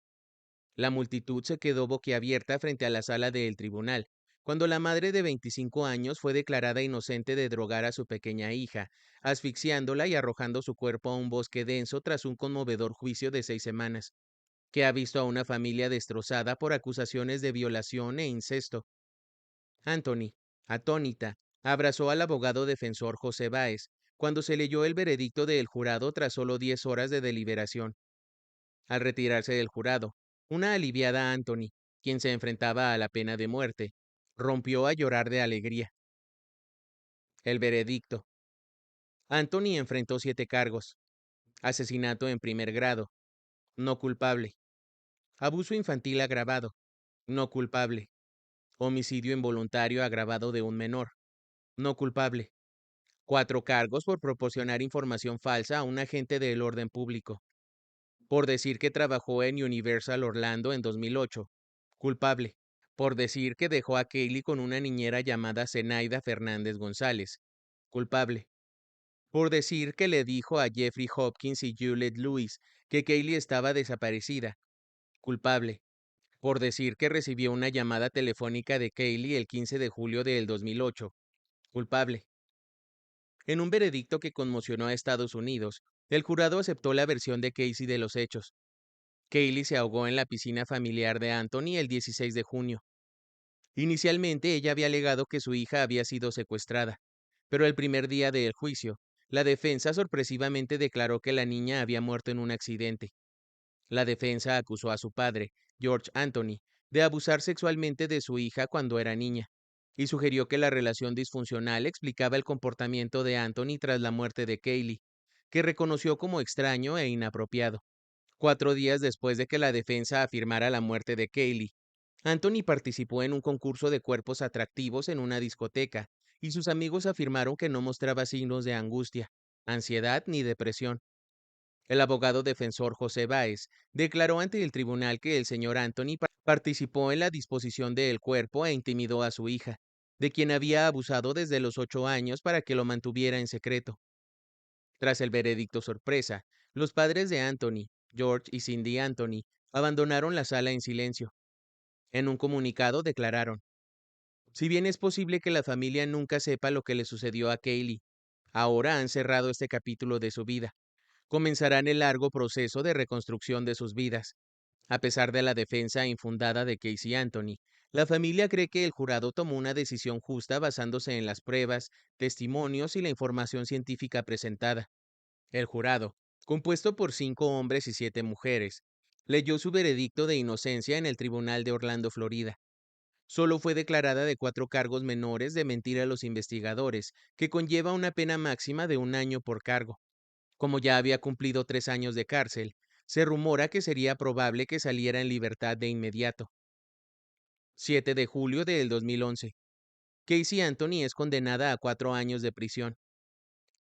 La multitud se quedó boquiabierta frente a la sala del tribunal, cuando la madre de 25 años fue declarada inocente de drogar a su pequeña hija, asfixiándola y arrojando su cuerpo a un bosque denso tras un conmovedor juicio de 6 semanas, que ha visto a una familia destrozada por acusaciones de violación e incesto. Anthony, atónita, abrazó al abogado defensor José Báez cuando se leyó el veredicto del jurado tras solo 10 horas de deliberación. Al retirarse del jurado, una aliviada Anthony, quien se enfrentaba a la pena de muerte, rompió a llorar de alegría. El veredicto. Anthony enfrentó 7 cargos: asesinato en primer grado, no culpable; abuso infantil agravado, no culpable; homicidio involuntario agravado de un menor, no culpable; 4 cargos por proporcionar información falsa a un agente del orden público; por decir que trabajó en Universal Orlando en 2008, culpable; por decir que dejó a Kaylee con una niñera llamada Zenaida Fernández González, culpable; por decir que le dijo a Jeffrey Hopkins y Juliette Lewis que Kaylee estaba desaparecida, culpable; por decir que recibió una llamada telefónica de Kaylee el 15 de julio del 2008, culpable. En un veredicto que conmocionó a Estados Unidos, el jurado aceptó la versión de Casey de los hechos. Kaylee se ahogó en la piscina familiar de Anthony el 16 de junio. Inicialmente ella había alegado que su hija había sido secuestrada, pero el primer día del juicio, la defensa sorpresivamente declaró que la niña había muerto en un accidente. La defensa acusó a su padre, George Anthony, de abusar sexualmente de su hija cuando era niña, y sugirió que la relación disfuncional explicaba el comportamiento de Anthony tras la muerte de Kaylee, que reconoció como extraño e inapropiado. 4 días después de que la defensa afirmara la muerte de Kaylee, Anthony participó en un concurso de cuerpos atractivos en una discoteca, y sus amigos afirmaron que no mostraba signos de angustia, ansiedad ni depresión. El abogado defensor José Báez declaró ante el tribunal que el señor Anthony participó en la disposición del cuerpo e intimidó a su hija, de quien había abusado desde los 8 años para que lo mantuviera en secreto. Tras el veredicto sorpresa, los padres de Anthony, George y Cindy Anthony, abandonaron la sala en silencio. En un comunicado declararon: si bien es posible que la familia nunca sepa lo que le sucedió a Kaylee, ahora han cerrado este capítulo de su vida. Comenzarán el largo proceso de reconstrucción de sus vidas. A pesar de la defensa infundada de Casey Anthony, la familia cree que el jurado tomó una decisión justa basándose en las pruebas, testimonios y la información científica presentada. El jurado, compuesto por 5 hombres y 7 mujeres, leyó su veredicto de inocencia en el Tribunal de Orlando, Florida. Solo fue declarada de 4 cargos menores de mentir a los investigadores, que conlleva una pena máxima de 1 año por cargo. Como ya había cumplido 3 años de cárcel, se rumora que sería probable que saliera en libertad de inmediato. 7 de julio del 2011. Casey Anthony es condenada a 4 años de prisión.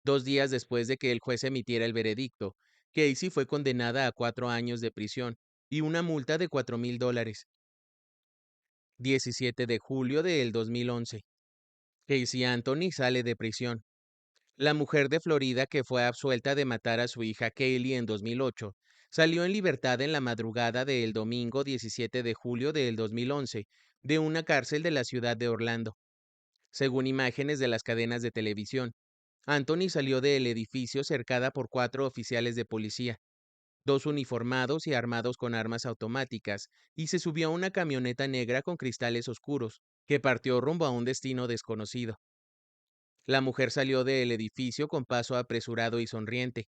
2 días después de que el juez emitiera el veredicto, Casey fue condenada a 4 años de prisión y una multa de $4,000. 17 de julio del 2011. Casey Anthony sale de prisión. La mujer de Florida que fue absuelta de matar a su hija Kaylee en 2008 salió en libertad en la madrugada del domingo 17 de julio del 2011 de una cárcel de la ciudad de Orlando. Según imágenes de las cadenas de televisión, Anthony salió del edificio cercada por 4 oficiales de policía, 2 uniformados y armados con armas automáticas, y se subió a una camioneta negra con cristales oscuros, que partió rumbo a un destino desconocido. La mujer salió del edificio con paso apresurado y sonriente,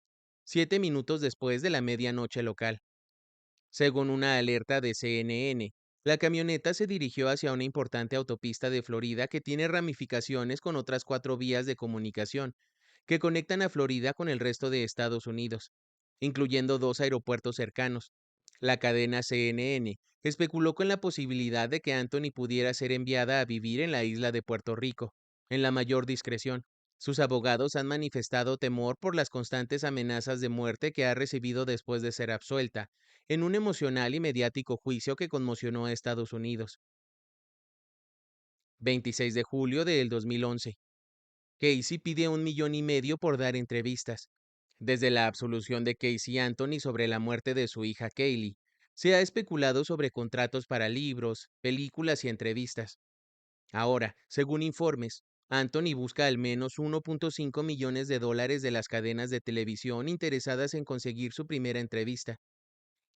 7 minutos después de la medianoche local. Según una alerta de CNN, la camioneta se dirigió hacia una importante autopista de Florida que tiene ramificaciones con otras 4 vías de comunicación que conectan a Florida con el resto de Estados Unidos, incluyendo 2 aeropuertos cercanos. La cadena CNN especuló con la posibilidad de que Anthony pudiera ser enviada a vivir en la isla de Puerto Rico, en la mayor discreción. Sus abogados han manifestado temor por las constantes amenazas de muerte que ha recibido después de ser absuelta, en un emocional y mediático juicio que conmocionó a Estados Unidos. 26 de julio del 2011. Casey pide 1,5 millones por dar entrevistas. Desde la absolución de Casey Anthony sobre la muerte de su hija Kaylee, se ha especulado sobre contratos para libros, películas y entrevistas. Ahora, según informes, Anthony busca al menos 1,5 millones de dólares de las cadenas de televisión interesadas en conseguir su primera entrevista.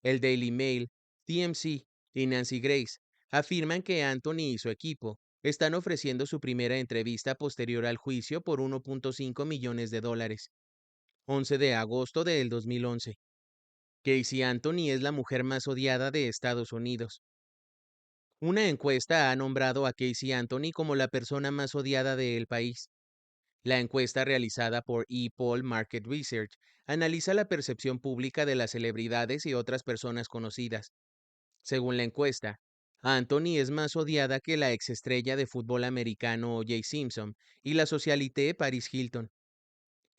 El Daily Mail, TMZ y Nancy Grace afirman que Anthony y su equipo están ofreciendo su primera entrevista posterior al juicio por 1,5 millones de dólares. 11 de agosto del 2011. Casey Anthony es la mujer más odiada de Estados Unidos. Una encuesta ha nombrado a Casey Anthony como la persona más odiada del país. La encuesta realizada por ePoll Market Research analiza la percepción pública de las celebridades y otras personas conocidas. Según la encuesta, Anthony es más odiada que la exestrella de fútbol americano O.J. Simpson y la socialité Paris Hilton.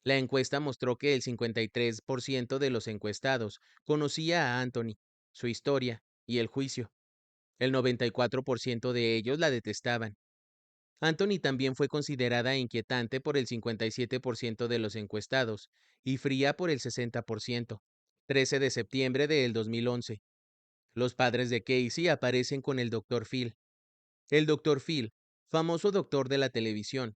La encuesta mostró que el 53% de los encuestados conocía a Anthony, su historia y el juicio. El 94% de ellos la detestaban. Anthony también fue considerada inquietante por el 57% de los encuestados y fría por el 60%. 13 de septiembre del 2011. Los padres de Casey aparecen con el Dr. Phil. El Dr. Phil, famoso doctor de la televisión,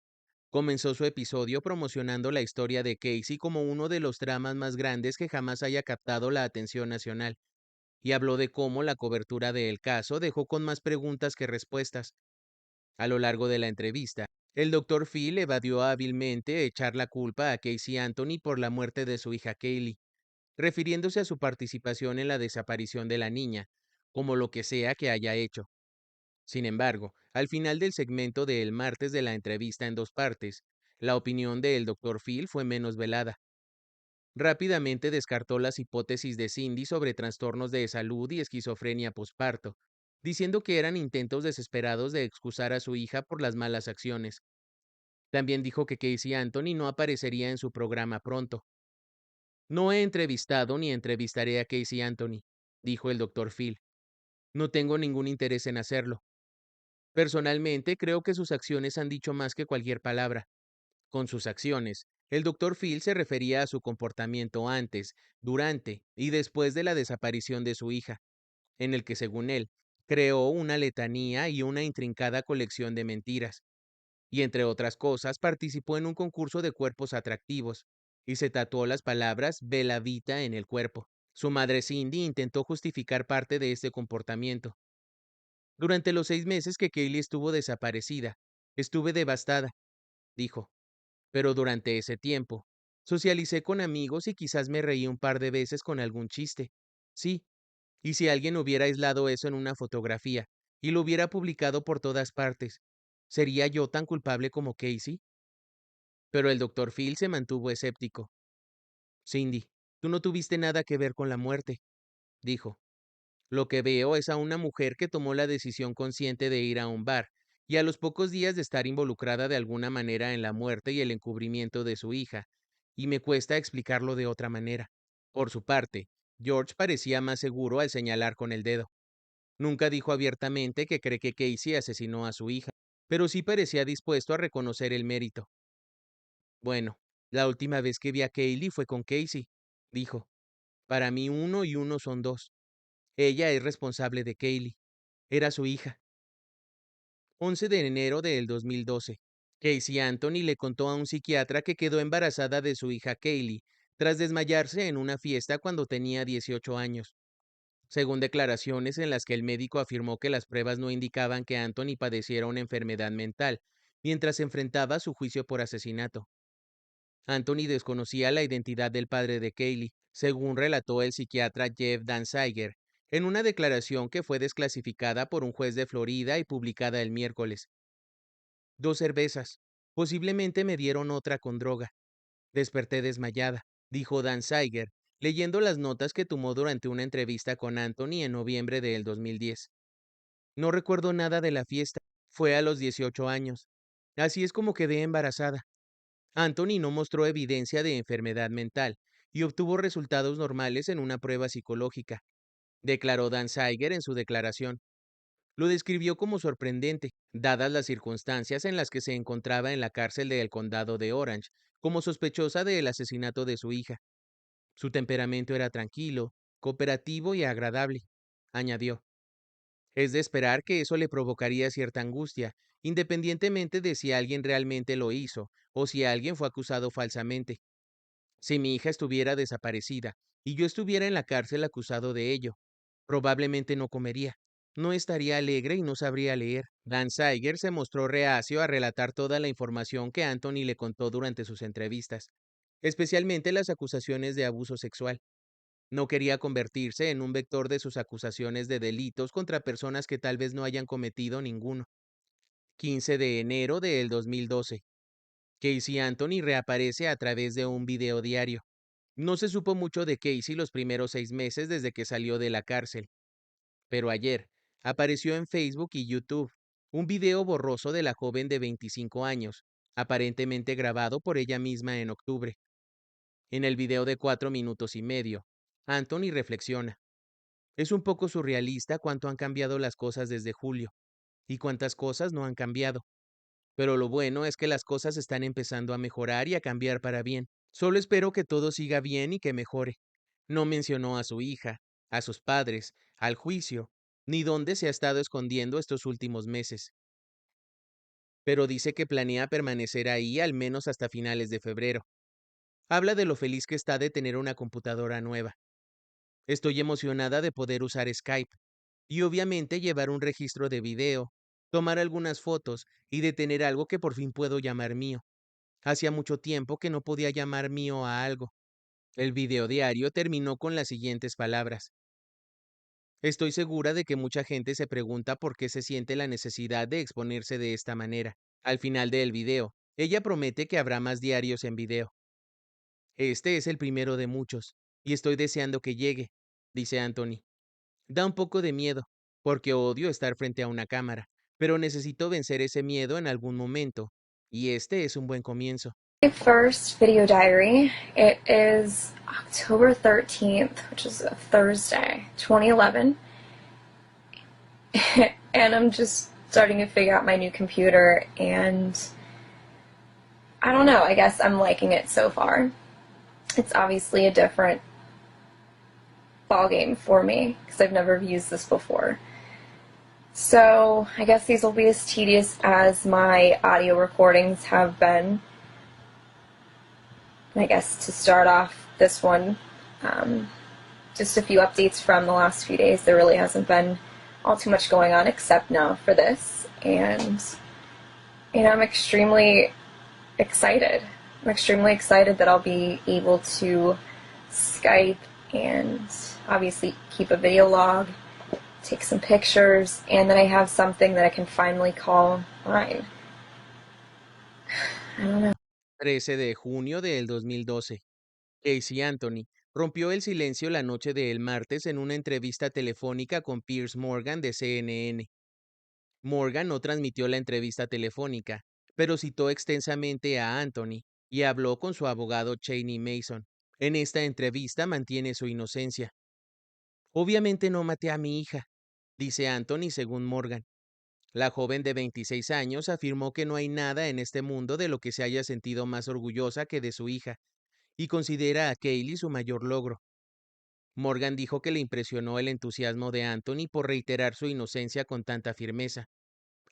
comenzó su episodio promocionando la historia de Casey como uno de los dramas más grandes que jamás haya captado la atención nacional, y habló de cómo la cobertura del caso dejó con más preguntas que respuestas. A lo largo de la entrevista, el Dr. Phil evadió hábilmente echar la culpa a Casey Anthony por la muerte de su hija Kaylee, refiriéndose a su participación en la desaparición de la niña, como lo que sea que haya hecho. Sin embargo, al final del segmento del martes de la entrevista en 2 partes, la opinión del Dr. Phil fue menos velada. Rápidamente descartó las hipótesis de Cindy sobre trastornos de salud y esquizofrenia posparto, diciendo que eran intentos desesperados de excusar a su hija por las malas acciones. También dijo que Casey Anthony no aparecería en su programa pronto. No he entrevistado ni entrevistaré a Casey Anthony, dijo el Dr. Phil. No tengo ningún interés en hacerlo. Personalmente, creo que sus acciones han dicho más que cualquier palabra. Con sus acciones, el Dr. Phil se refería a su comportamiento antes, durante y después de la desaparición de su hija, en el que, según él, creó una letanía y una intrincada colección de mentiras, y entre otras cosas participó en un concurso de cuerpos atractivos, y se tatuó las palabras Bella Vita en el cuerpo. Su madre Cindy intentó justificar parte de este comportamiento. Durante los 6 meses que Kaylee estuvo desaparecida, estuve devastada, dijo. Pero durante ese tiempo, socialicé con amigos y quizás me reí un par de veces con algún chiste. Sí, y si alguien hubiera aislado eso en una fotografía y lo hubiera publicado por todas partes, ¿sería yo tan culpable como Casey? Pero el Dr. Phil se mantuvo escéptico. Cindy, tú no tuviste nada que ver con la muerte, dijo. Lo que veo es a una mujer que tomó la decisión consciente de ir a un bar, y a los pocos días de estar involucrada de alguna manera en la muerte y el encubrimiento de su hija, y me cuesta explicarlo de otra manera. Por su parte, George parecía más seguro al señalar con el dedo. Nunca dijo abiertamente que cree que Casey asesinó a su hija, pero sí parecía dispuesto a reconocer el mérito. Bueno, la última vez que vi a Kaylee fue con Casey, dijo. Para mí 1 y 1 son 2. Ella es responsable de Kaylee. Era su hija. 11 de enero del 2012. Casey Anthony le contó a un psiquiatra que quedó embarazada de su hija Kaylee tras desmayarse en una fiesta cuando tenía 18 años. Según declaraciones en las que el médico afirmó que las pruebas no indicaban que Anthony padeciera una enfermedad mental, mientras enfrentaba su juicio por asesinato. Anthony desconocía la identidad del padre de Kaylee, según relató el psiquiatra Jeff Danziger, en una declaración que fue desclasificada por un juez de Florida y publicada el miércoles. 2 cervezas. Posiblemente me dieron otra con droga. Desperté desmayada, dijo Danziger, leyendo las notas que tomó durante una entrevista con Anthony en noviembre del 2010. No recuerdo nada de la fiesta. Fue a los 18 años. Así es como quedé embarazada. Anthony no mostró evidencia de enfermedad mental y obtuvo resultados normales en una prueba psicológica, declaró Danziger en su declaración. Lo describió como sorprendente, dadas las circunstancias en las que se encontraba en la cárcel del condado de Orange, como sospechosa del asesinato de su hija. Su temperamento era tranquilo, cooperativo y agradable, añadió. Es de esperar que eso le provocaría cierta angustia, independientemente de si alguien realmente lo hizo o si alguien fue acusado falsamente. Si mi hija estuviera desaparecida y yo estuviera en la cárcel acusado de ello, probablemente no comería. No estaría alegre y no sabría leer. Dan Zeiger se mostró reacio a relatar toda la información que Anthony le contó durante sus entrevistas, especialmente las acusaciones de abuso sexual. No quería convertirse en un vector de sus acusaciones de delitos contra personas que tal vez no hayan cometido ninguno. 15 de enero del 2012. Casey Anthony reaparece a través de un video diario. No se supo mucho de Casey los primeros 6 meses desde que salió de la cárcel, pero ayer apareció en Facebook y YouTube un video borroso de la joven de 25 años, aparentemente grabado por ella misma en octubre. En el video de 4 minutos y medio, Anthony reflexiona. Es un poco surrealista cuánto han cambiado las cosas desde julio, y cuántas cosas no han cambiado. Pero lo bueno es que las cosas están empezando a mejorar y a cambiar para bien. Solo espero que todo siga bien y que mejore. No mencionó a su hija, a sus padres, al juicio, ni dónde se ha estado escondiendo estos últimos meses. Pero dice que planea permanecer ahí al menos hasta finales de febrero. Habla de lo feliz que está de tener una computadora nueva. Estoy emocionada de poder usar Skype y obviamente llevar un registro de video, tomar algunas fotos y de tener algo que por fin puedo llamar mío. Hacía mucho tiempo que no podía llamar mío a algo. El video diario terminó con las siguientes palabras. Estoy segura de que mucha gente se pregunta por qué se siente la necesidad de exponerse de esta manera. Al final del video, ella promete que habrá más diarios en video. Este es el primero de muchos, y estoy deseando que llegue, dice Anthony. Da un poco de miedo, porque odio estar frente a una cámara, pero necesito vencer ese miedo en algún momento, y este es un buen comienzo. My first video diary. It is October 13th, which is a Thursday, 2011. And I'm just starting to figure out my new computer, and I don't know, I guess I'm liking it so far. It's obviously a different ballgame for me because I've never used this before. So I guess these will be as tedious as my audio recordings have been. I guess to start off this one, just a few updates from the last few days. There really hasn't been all too much going on except now for this, and I'm extremely excited. I'm extremely excited that I'll be able to Skype and obviously keep a video log, take some pictures, and then I have something that I can finally call mine. I don't know. 13 de junio del 2012. Casey Anthony rompió el silencio la noche del martes en una entrevista telefónica con Piers Morgan de CNN. Morgan no transmitió la entrevista telefónica, pero citó extensamente a Anthony y habló con su abogado Cheney Mason. En esta entrevista mantiene su inocencia. Obviamente no maté a mi hija. dice Anthony según Morgan. La joven de 26 años afirmó que no hay nada en este mundo de lo que se haya sentido más orgullosa que de su hija, y considera a Kaylee su mayor logro. Morgan dijo que le impresionó el entusiasmo de Anthony por reiterar su inocencia con tanta firmeza,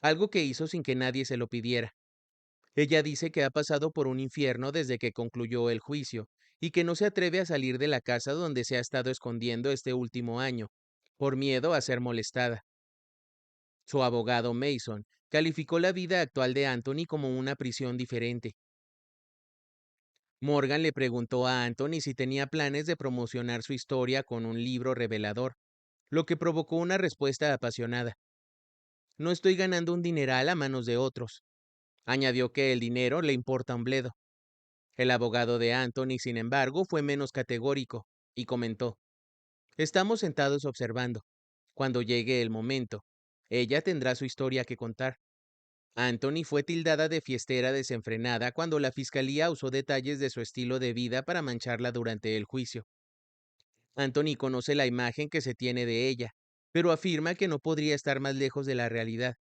algo que hizo sin que nadie se lo pidiera. Ella dice que ha pasado por un infierno desde que concluyó el juicio, y que no se atreve a salir de la casa donde se ha estado escondiendo este último año, por miedo a ser molestada. Su abogado Mason calificó la vida actual de Anthony como una prisión diferente. Morgan le preguntó a Anthony si tenía planes de promocionar su historia con un libro revelador, lo que provocó una respuesta apasionada. No estoy ganando un dineral a manos de otros. Añadió que el dinero le importa un bledo. El abogado de Anthony, sin embargo, fue menos categórico y comentó: estamos sentados observando. Cuando llegue el momento, ella tendrá su historia que contar. Anthony fue tildada de fiestera desenfrenada cuando la fiscalía usó detalles de su estilo de vida para mancharla durante el juicio. Anthony conoce la imagen que se tiene de ella, pero afirma que no podría estar más lejos de la realidad.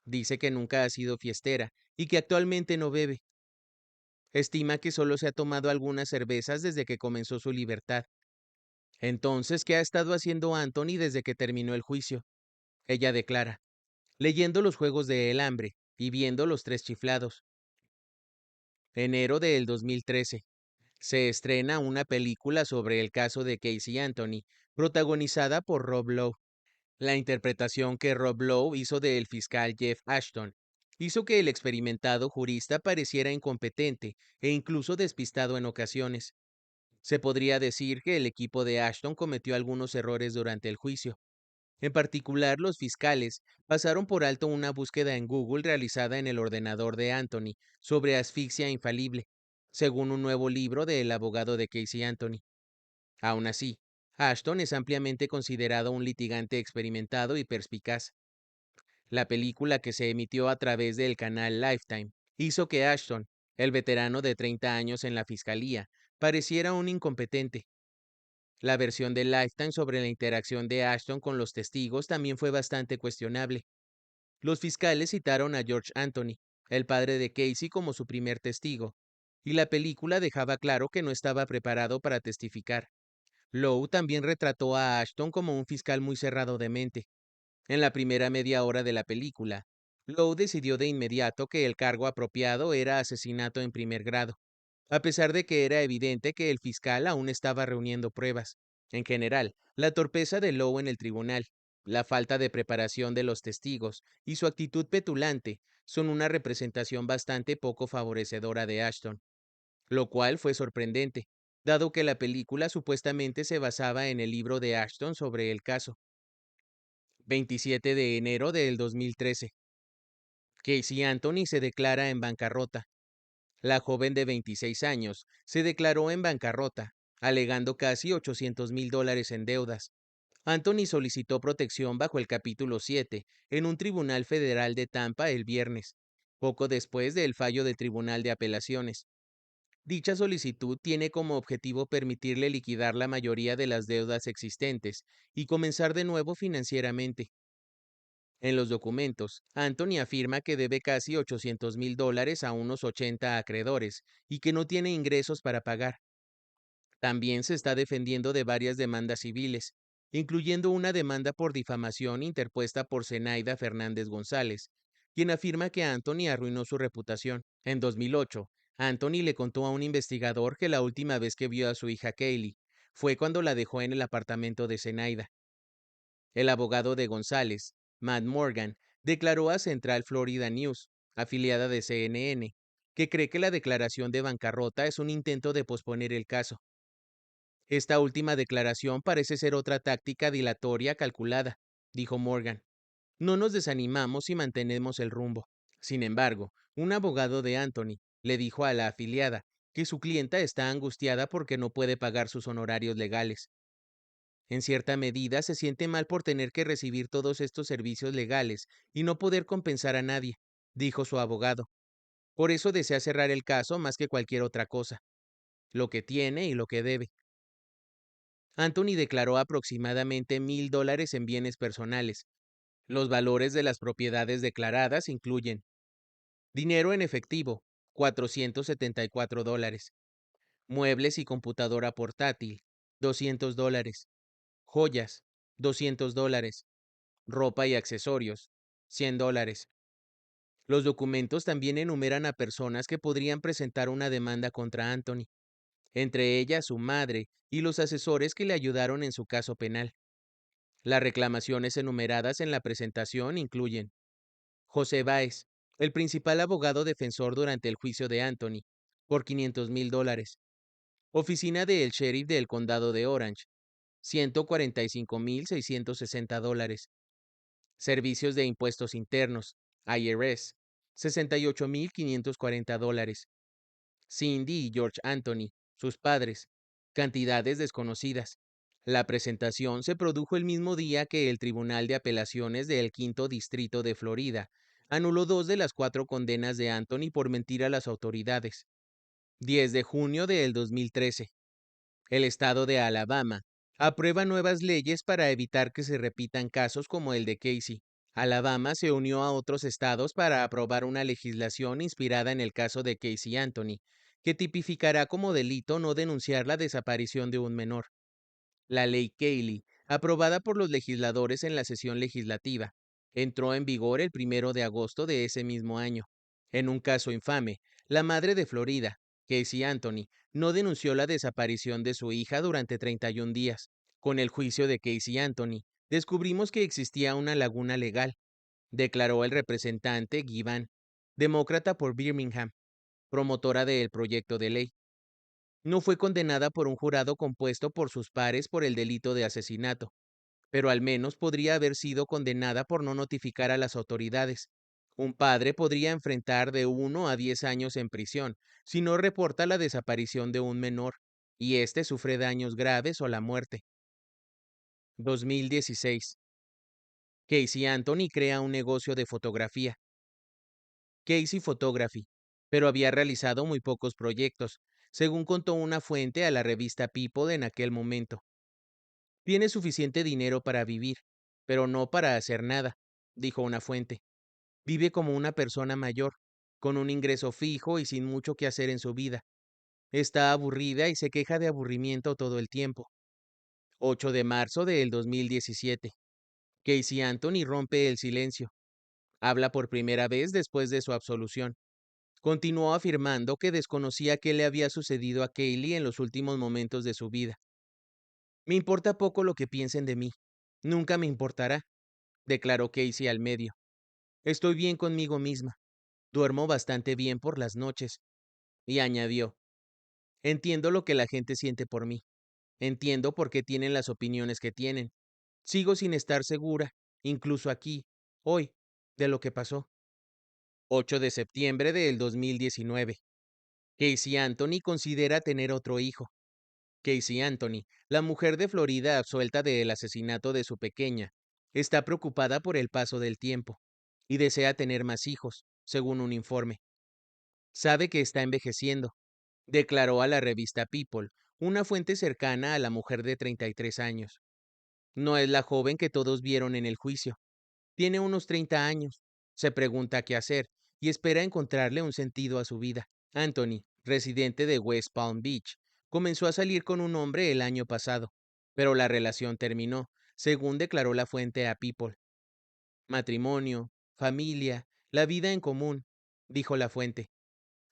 Dice que nunca ha sido fiestera y que actualmente no bebe. Estima que solo se ha tomado algunas cervezas desde que comenzó su libertad. Entonces, ¿qué ha estado haciendo Anthony desde que terminó el juicio? Ella declara: leyendo los Juegos de El Hambre y viendo Los Tres Chiflados. Enero del 2013. Se estrena una película sobre el caso de Casey Anthony, protagonizada por Rob Lowe. La interpretación que Rob Lowe hizo del fiscal Jeff Ashton hizo que el experimentado jurista pareciera incompetente e incluso despistado en ocasiones. Se podría decir que el equipo de Ashton cometió algunos errores durante el juicio. En particular, los fiscales pasaron por alto una búsqueda en Google realizada en el ordenador de Anthony sobre asfixia infalible, según un nuevo libro del abogado de Casey Anthony. Aún así, Ashton es ampliamente considerado un litigante experimentado y perspicaz. La película, que se emitió a través del canal Lifetime, hizo que Ashton, el veterano de 30 años en la fiscalía, pareciera un incompetente. La versión de Lifetime sobre la interacción de Ashton con los testigos también fue bastante cuestionable. Los fiscales citaron a George Anthony, el padre de Casey, como su primer testigo, y la película dejaba claro que no estaba preparado para testificar. Lowe también retrató a Ashton como un fiscal muy cerrado de mente. En la primera media hora de la película, Lowe decidió de inmediato que el cargo apropiado era asesinato en primer grado, a pesar de que era evidente que el fiscal aún estaba reuniendo pruebas. En general, la torpeza de Lowe en el tribunal, la falta de preparación de los testigos y su actitud petulante son una representación bastante poco favorecedora de Ashton, lo cual fue sorprendente, dado que la película supuestamente se basaba en el libro de Ashton sobre el caso. 27 de enero del 2013. Casey Anthony se declara en bancarrota. La joven de 26 años se declaró en bancarrota, alegando casi $800,000 en deudas. Anthony solicitó protección bajo el capítulo 7 en un tribunal federal de Tampa el viernes, poco después del fallo del Tribunal de Apelaciones. Dicha solicitud tiene como objetivo permitirle liquidar la mayoría de las deudas existentes y comenzar de nuevo financieramente. En los documentos, Anthony afirma que debe casi $800,000 a unos 80 acreedores y que no tiene ingresos para pagar. También se está defendiendo de varias demandas civiles, incluyendo una demanda por difamación interpuesta por Zenaida Fernández González, quien afirma que Anthony arruinó su reputación. En 2008, Anthony le contó a un investigador que la última vez que vio a su hija Kaylee fue cuando la dejó en el apartamento de Zenaida. El abogado de González, Matt Morgan, declaró a Central Florida News, afiliada de CNN, que cree que la declaración de bancarrota es un intento de posponer el caso. Esta última declaración parece ser otra táctica dilatoria calculada, dijo Morgan. No nos desanimamos y mantenemos el rumbo. Sin embargo, un abogado de Anthony le dijo a la afiliada que su clienta está angustiada porque no puede pagar sus honorarios legales. En cierta medida se siente mal por tener que recibir todos estos servicios legales y no poder compensar a nadie, dijo su abogado. Por eso desea cerrar el caso más que cualquier otra cosa, lo que tiene y lo que debe. Anthony declaró aproximadamente $1,000 en bienes personales. Los valores de las propiedades declaradas incluyen dinero en efectivo, $474, muebles y computadora portátil, $200, joyas, $200, ropa y accesorios, $100. Los documentos también enumeran a personas que podrían presentar una demanda contra Anthony, entre ellas su madre y los asesores que le ayudaron en su caso penal. Las reclamaciones enumeradas en la presentación incluyen José Báez, el principal abogado defensor durante el juicio de Anthony, por $500,000. Oficina del sheriff del condado de Orange, $145,660. Servicios de impuestos internos, IRS, $68,540. Cindy y George Anthony, sus padres, cantidades desconocidas. La presentación se produjo el mismo día que el Tribunal de Apelaciones del Quinto Distrito de Florida anuló 2 de las 4 condenas de Anthony por mentir a las autoridades. 10 de junio del 2013. El estado de Alabama aprueba nuevas leyes para evitar que se repitan casos como el de Casey. Alabama se unió a otros estados para aprobar una legislación inspirada en el caso de Casey Anthony, que tipificará como delito no denunciar la desaparición de un menor. La ley Cayley, aprobada por los legisladores en la sesión legislativa, entró en vigor el 1 de agosto de ese mismo año. En un caso infame, la madre de Florida, Casey Anthony, no denunció la desaparición de su hija durante 31 días. Con el juicio de Casey Anthony, descubrimos que existía una laguna legal, declaró el representante Guy Vann, demócrata por Birmingham, promotora del proyecto de ley. No fue condenada por un jurado compuesto por sus pares por el delito de asesinato, pero al menos podría haber sido condenada por no notificar a las autoridades. Un padre podría enfrentar de 1 a 10 años en prisión si no reporta la desaparición de un menor y éste sufre daños graves o la muerte. 2016. Casey Anthony crea un negocio de fotografía, Casey Photography, pero había realizado muy pocos proyectos, según contó una fuente a la revista People en aquel momento. Tiene suficiente dinero para vivir, pero no para hacer nada, dijo una fuente. Vive como una persona mayor, con un ingreso fijo y sin mucho que hacer en su vida. Está aburrida y se queja de aburrimiento todo el tiempo. 8 de marzo del 2017. Casey Anthony rompe el silencio. Habla por primera vez después de su absolución. Continuó afirmando que desconocía qué le había sucedido a Kaylee en los últimos momentos de su vida. Me importa poco lo que piensen de mí. Nunca me importará, declaró Casey al medio. Estoy bien conmigo misma. Duermo bastante bien por las noches. Y añadió, entiendo lo que la gente siente por mí. Entiendo por qué tienen las opiniones que tienen. Sigo sin estar segura, incluso aquí, hoy, de lo que pasó. 8 de septiembre del 2019. Casey Anthony considera tener otro hijo. Casey Anthony, la mujer de Florida absuelta del asesinato de su pequeña, está preocupada por el paso del tiempo y desea tener más hijos, según un informe. Sabe que está envejeciendo, declaró a la revista People, una fuente cercana a la mujer de 33 años. No es la joven que todos vieron en el juicio. Tiene unos 30 años, se pregunta qué hacer y espera encontrarle un sentido a su vida. Anthony, residente de West Palm Beach, comenzó a salir con un hombre el año pasado, pero la relación terminó, según declaró la fuente a People. Matrimonio, familia, la vida en común, dijo la fuente.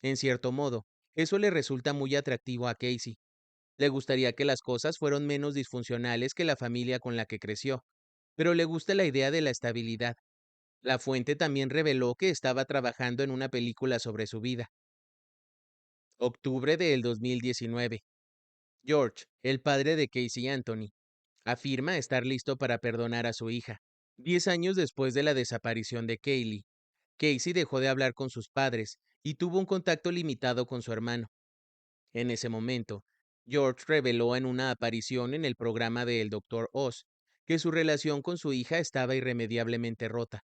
En cierto modo, eso le resulta muy atractivo a Casey. Le gustaría que las cosas fueran menos disfuncionales que la familia con la que creció, pero le gusta la idea de la estabilidad. La fuente también reveló que estaba trabajando en una película sobre su vida. Octubre del 2019. George, el padre de Casey Anthony, afirma estar listo para perdonar a su hija. 10 años después de la desaparición de Kaylee, Casey dejó de hablar con sus padres y tuvo un contacto limitado con su hermano. En ese momento, George reveló en una aparición en el programa de El Dr. Oz que su relación con su hija estaba irremediablemente rota.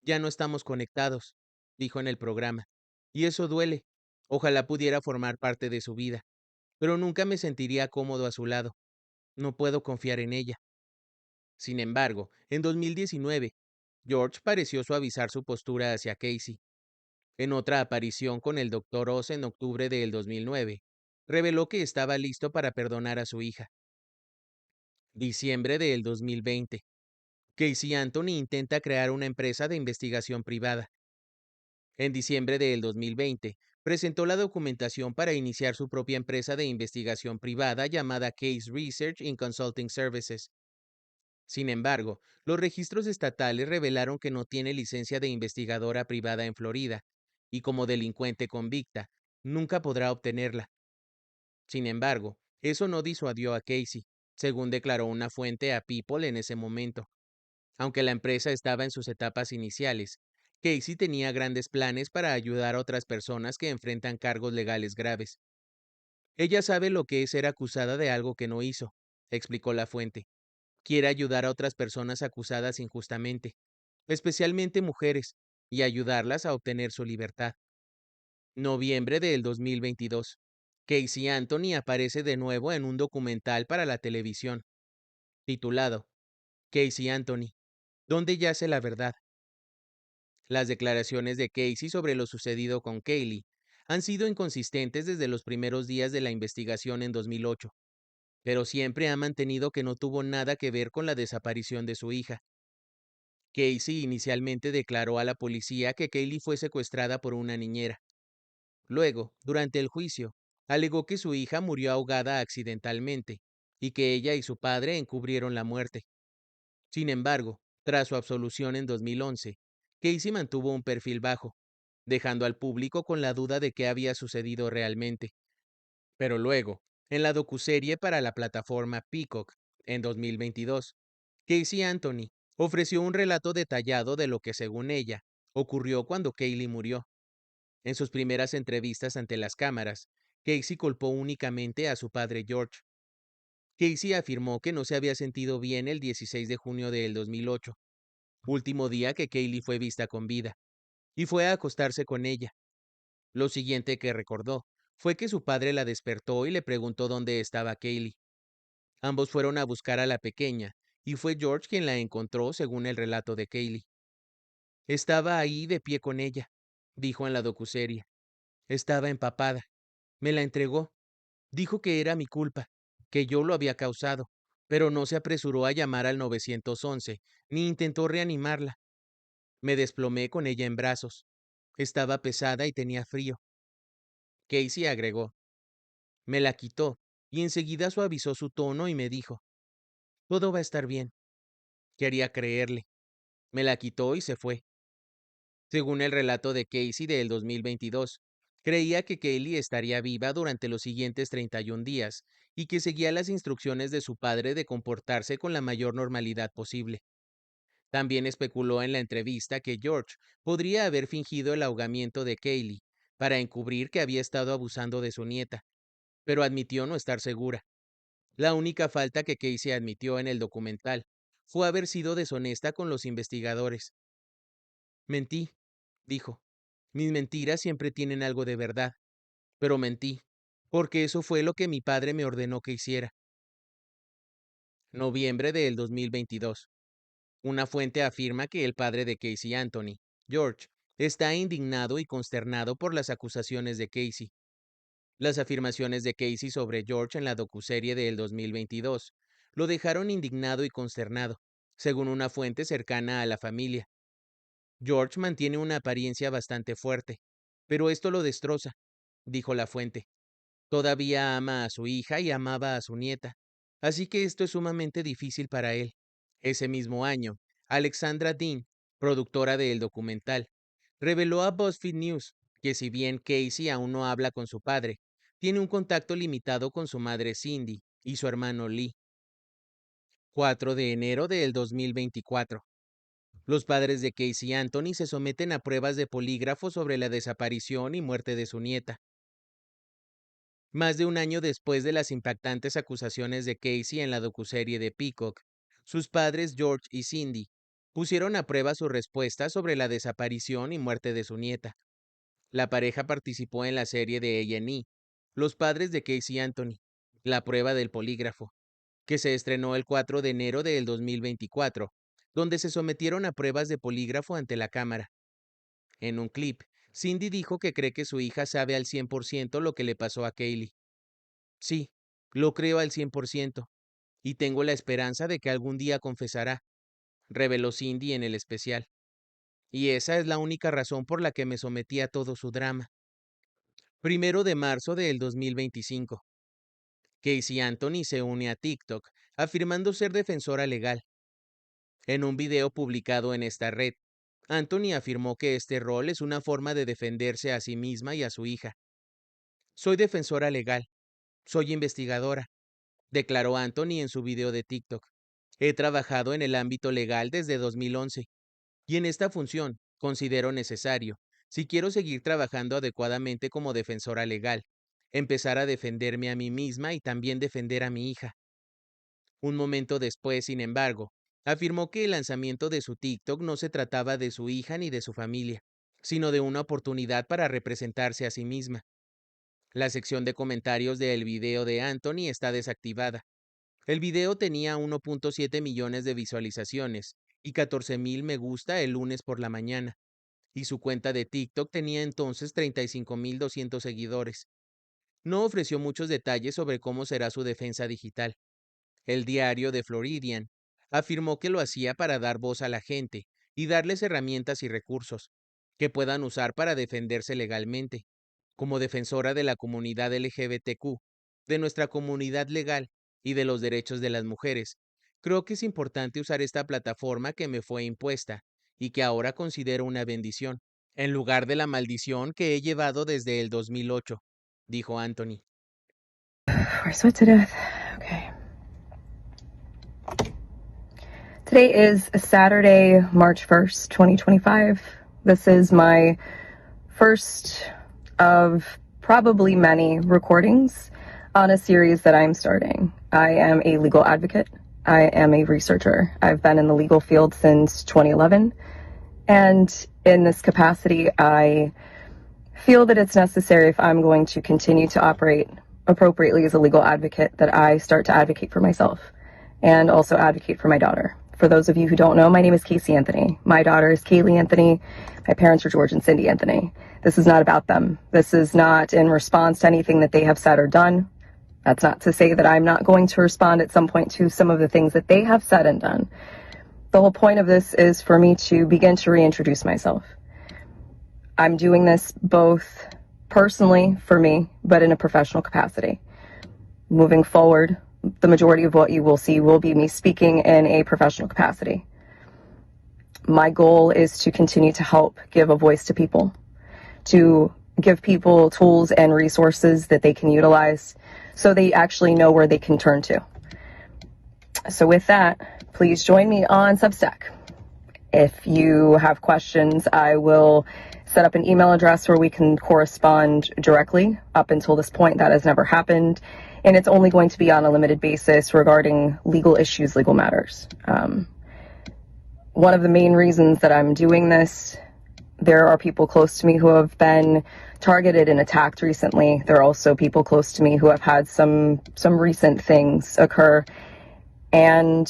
Ya no estamos conectados, dijo en el programa, y eso duele. Ojalá pudiera formar parte de su vida, pero nunca me sentiría cómodo a su lado. No puedo confiar en ella. Sin embargo, en 2019, George pareció suavizar su postura hacia Casey. En otra aparición con el Dr. Oz en octubre del 2009, reveló que estaba listo para perdonar a su hija. Diciembre del 2020. Casey Anthony intenta crear una empresa de investigación privada. En diciembre del 2020, presentó la documentación para iniciar su propia empresa de investigación privada llamada Case Research and Consulting Services. Sin embargo, los registros estatales revelaron que no tiene licencia de investigadora privada en Florida, y como delincuente convicta, nunca podrá obtenerla. Sin embargo, eso no disuadió a Casey, según declaró una fuente a People en ese momento. Aunque la empresa estaba en sus etapas iniciales, Casey tenía grandes planes para ayudar a otras personas que enfrentan cargos legales graves. Ella sabe lo que es ser acusada de algo que no hizo, explicó la fuente. Quiere ayudar a otras personas acusadas injustamente, especialmente mujeres, y ayudarlas a obtener su libertad. Noviembre del 2022. Casey Anthony aparece de nuevo en un documental para la televisión, titulado Casey Anthony, ¿dónde yace la verdad? Las declaraciones de Casey sobre lo sucedido con Kaylee han sido inconsistentes desde los primeros días de la investigación en 2008, pero siempre ha mantenido que no tuvo nada que ver con la desaparición de su hija. Casey inicialmente declaró a la policía que Kaylee fue secuestrada por una niñera. Luego, durante el juicio, alegó que su hija murió ahogada accidentalmente y que ella y su padre encubrieron la muerte. Sin embargo, tras su absolución en 2011, Casey mantuvo un perfil bajo, dejando al público con la duda de qué había sucedido realmente. Pero luego, en la docuserie para la plataforma Peacock, en 2022, Casey Anthony ofreció un relato detallado de lo que, según ella, ocurrió cuando Kaylee murió. En sus primeras entrevistas ante las cámaras, Casey culpó únicamente a su padre George. Casey afirmó que no se había sentido bien el 16 de junio del 2008, último día que Kaylee fue vista con vida, y fue a acostarse con ella. Lo siguiente que recordó fue que su padre la despertó y le preguntó dónde estaba Kaylee. Ambos fueron a buscar a la pequeña, y fue George quien la encontró según el relato de Kaylee. Estaba ahí de pie con ella, dijo en la docuserie. Estaba empapada. Me la entregó. Dijo que era mi culpa, que yo lo había causado, pero no se apresuró a llamar al 911, ni intentó reanimarla. Me desplomé con ella en brazos. Estaba pesada y tenía frío. Casey agregó. Me la quitó, y enseguida suavizó su tono y me dijo, todo va a estar bien. Quería creerle. Me la quitó y se fue. Según el relato de Casey del 2022, creía que Kaylee estaría viva durante los siguientes 31 días y que seguía las instrucciones de su padre de comportarse con la mayor normalidad posible. También especuló en la entrevista que George podría haber fingido el ahogamiento de Kaylee para encubrir que había estado abusando de su nieta, pero admitió no estar segura. La única falta que Casey admitió en el documental fue haber sido deshonesta con los investigadores. Mentí, dijo. Mis mentiras siempre tienen algo de verdad, pero mentí, porque eso fue lo que mi padre me ordenó que hiciera. Noviembre del 2022. Una fuente afirma que el padre de Casey Anthony, George, está indignado y consternado por las acusaciones de Casey. Las afirmaciones de Casey sobre George en la docuserie del 2022 lo dejaron indignado y consternado, según una fuente cercana a la familia. George mantiene una apariencia bastante fuerte, pero esto lo destroza, dijo la fuente. Todavía ama a su hija y amaba a su nieta, así que esto es sumamente difícil para él. Ese mismo año, Alexandra Dean, productora del documental, reveló a BuzzFeed News que si bien Casey aún no habla con su padre, tiene un contacto limitado con su madre Cindy y su hermano Lee. 4 de enero del 2024. Los padres de Casey Anthony se someten a pruebas de polígrafo sobre la desaparición y muerte de su nieta. Más de un año después de las impactantes acusaciones de Casey en la docuserie de Peacock, sus padres George y Cindy pusieron a prueba su respuesta sobre la desaparición y muerte de su nieta. La pareja participó en la serie de A&E, Los padres de Casey Anthony, la prueba del polígrafo. que se estrenó el 4 de enero del 2024, donde se sometieron a pruebas de polígrafo ante la cámara. En un clip, Cindy dijo que cree que su hija sabe al 100% lo que le pasó a Kaylee. Sí, lo creo al 100%, y tengo la esperanza de que algún día confesará, reveló Cindy en el especial. Y esa es la única razón por la que me sometí a todo su drama. 1 de marzo del 2025. Casey Anthony se une a TikTok, afirmando ser defensora legal. En un video publicado en esta red, Anthony afirmó que este rol es una forma de defenderse a sí misma y a su hija. Soy defensora legal, soy investigadora, declaró Anthony en su video de TikTok. He trabajado en el ámbito legal desde 2011 y en esta función considero necesario, si quiero seguir trabajando adecuadamente como defensora legal, empezar a defenderme a mí misma y también defender a mi hija. Un momento después, sin embargo, afirmó que el lanzamiento de su TikTok no se trataba de su hija ni de su familia, sino de una oportunidad para representarse a sí misma. La sección de comentarios del video de Anthony está desactivada. El video tenía 1.7 millones de visualizaciones y 14,000 me gusta el lunes por la mañana, y su cuenta de TikTok tenía entonces 35,200 seguidores. No ofreció muchos detalles sobre cómo será su defensa digital. El diario The Floridian afirmó que lo hacía para dar voz a la gente y darles herramientas y recursos que puedan usar para defenderse legalmente. Como defensora de la comunidad LGBTQ, de nuestra comunidad legal y de los derechos de las mujeres, creo que es importante usar esta plataforma que me fue impuesta y que ahora considero una bendición, en lugar de la maldición que he llevado desde el 2008, dijo Anthony. I sweat to death. Okay. Today is Saturday, March 1st, 2025. This is my first of probably many recordings on a series that I'm starting. I am a legal advocate. I am a researcher. I've been in the legal field since 2011. And in this capacity, I feel that it's necessary, if I'm going to continue to operate appropriately as a legal advocate, that I start to advocate for myself and also advocate for my daughter. For those of you who don't know, my name is Casey Anthony. My daughter is Kaylee Anthony. My parents are George and Cindy Anthony. This is not about them. This is not in response to anything that they have said or done. That's not to say that I'm not going to respond at some point to some of the things that they have said and done. The whole point of this is for me to begin to reintroduce myself. I'm doing this both personally for me, but in a professional capacity. Moving forward, the majority of what you will see will be me speaking in a professional capacity. My goal is to continue to help give a voice to people, to give people tools and resources that they can utilize so they actually know where they can turn to. So with that, please join me on Substack. If you have questions, I will set up an email address where we can correspond directly. Up until this point, that has never happened. And it's only going to be on a limited basis regarding legal issues, legal matters. One of the main reasons that I'm doing this, there are people close to me who have been targeted and attacked recently. There are also people close to me who have had some recent things occur. And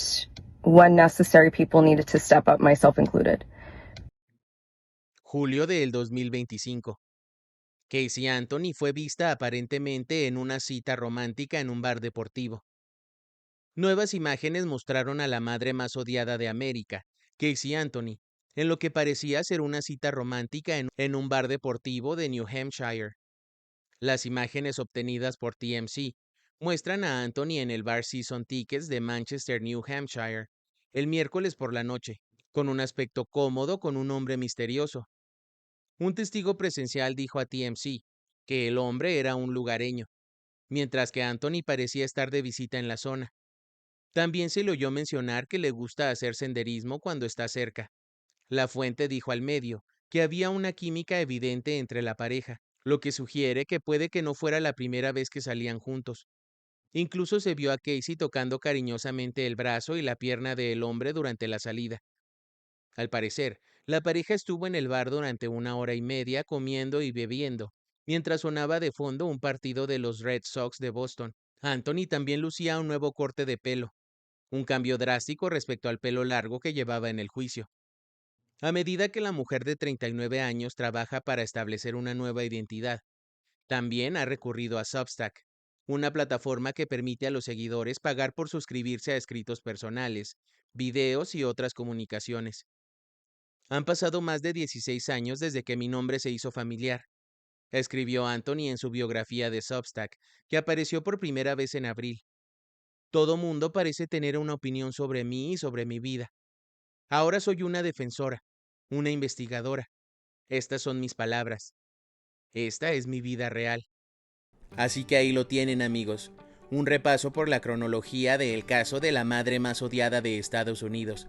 when necessary, people needed to step up, myself included. Julio del 2025. Casey Anthony fue vista aparentemente en una cita romántica en un bar deportivo. Nuevas imágenes mostraron a la madre más odiada de América, Casey Anthony, en lo que parecía ser una cita romántica en un bar deportivo de New Hampshire. Las imágenes obtenidas por TMZ muestran a Anthony en el bar Season Tickets de Manchester, New Hampshire, el miércoles por la noche, con un aspecto cómodo con un hombre misterioso. Un testigo presencial dijo a TMZ que el hombre era un lugareño, mientras que Anthony parecía estar de visita en la zona. También se le oyó mencionar que le gusta hacer senderismo cuando está cerca. La fuente dijo al medio que había una química evidente entre la pareja, lo que sugiere que puede que no fuera la primera vez que salían juntos. Incluso se vio a Casey tocando cariñosamente el brazo y la pierna del hombre durante la salida. Al parecer, la pareja estuvo en el bar durante 1 hora y media comiendo y bebiendo, mientras sonaba de fondo un partido de los Red Sox de Boston. Anthony también lucía un nuevo corte de pelo, un cambio drástico respecto al pelo largo que llevaba en el juicio. A medida que la mujer de 39 años trabaja para establecer una nueva identidad, también ha recurrido a Substack, una plataforma que permite a los seguidores pagar por suscribirse a escritos personales, videos y otras comunicaciones. Han pasado más de 16 años desde que mi nombre se hizo familiar, escribió Anthony en su biografía de Substack, que apareció por primera vez en abril. Todo mundo parece tener una opinión sobre mí y sobre mi vida. Ahora soy una defensora, una investigadora. Estas son mis palabras. Esta es mi vida real. Así que ahí lo tienen, amigos. Un repaso por la cronología del caso de la madre más odiada de Estados Unidos,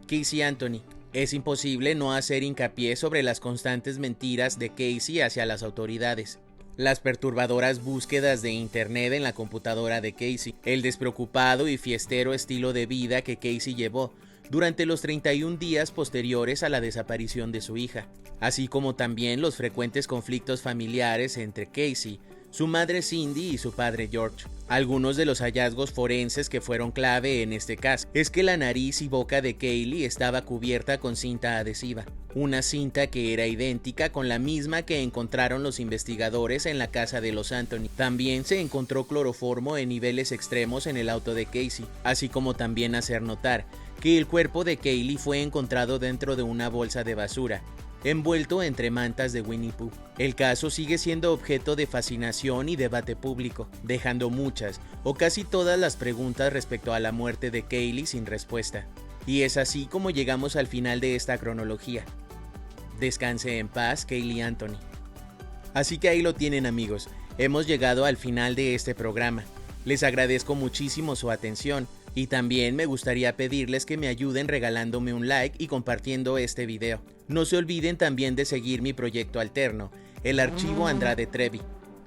Casey Anthony. Es imposible no hacer hincapié sobre las constantes mentiras de Casey hacia las autoridades, las perturbadoras búsquedas de internet en la computadora de Casey, el despreocupado y fiestero estilo de vida que Casey llevó durante los 31 días posteriores a la desaparición de su hija, así como también los frecuentes conflictos familiares entre Casey, su madre Cindy y su padre George. Algunos de los hallazgos forenses que fueron clave en este caso es que la nariz y boca de Kaylee estaba cubierta con cinta adhesiva, una cinta que era idéntica con la misma que encontraron los investigadores en la casa de los Anthony. También se encontró cloroformo en niveles extremos en el auto de Casey, así como también hacer notar que el cuerpo de Kaylee fue encontrado dentro de una bolsa de basura, envuelto entre mantas de Winnie Pooh. El caso sigue siendo objeto de fascinación y debate público, dejando muchas o casi todas las preguntas respecto a la muerte de Kaylee sin respuesta. Y es así como llegamos al final de esta cronología. Descanse en paz, Kaylee Anthony. Así que ahí lo tienen, amigos. Hemos llegado al final de este programa. Les agradezco muchísimo su atención y también me gustaría pedirles que me ayuden regalándome un like y compartiendo este video. No se olviden también de seguir mi proyecto alterno, el Archivo Andrade Trevi,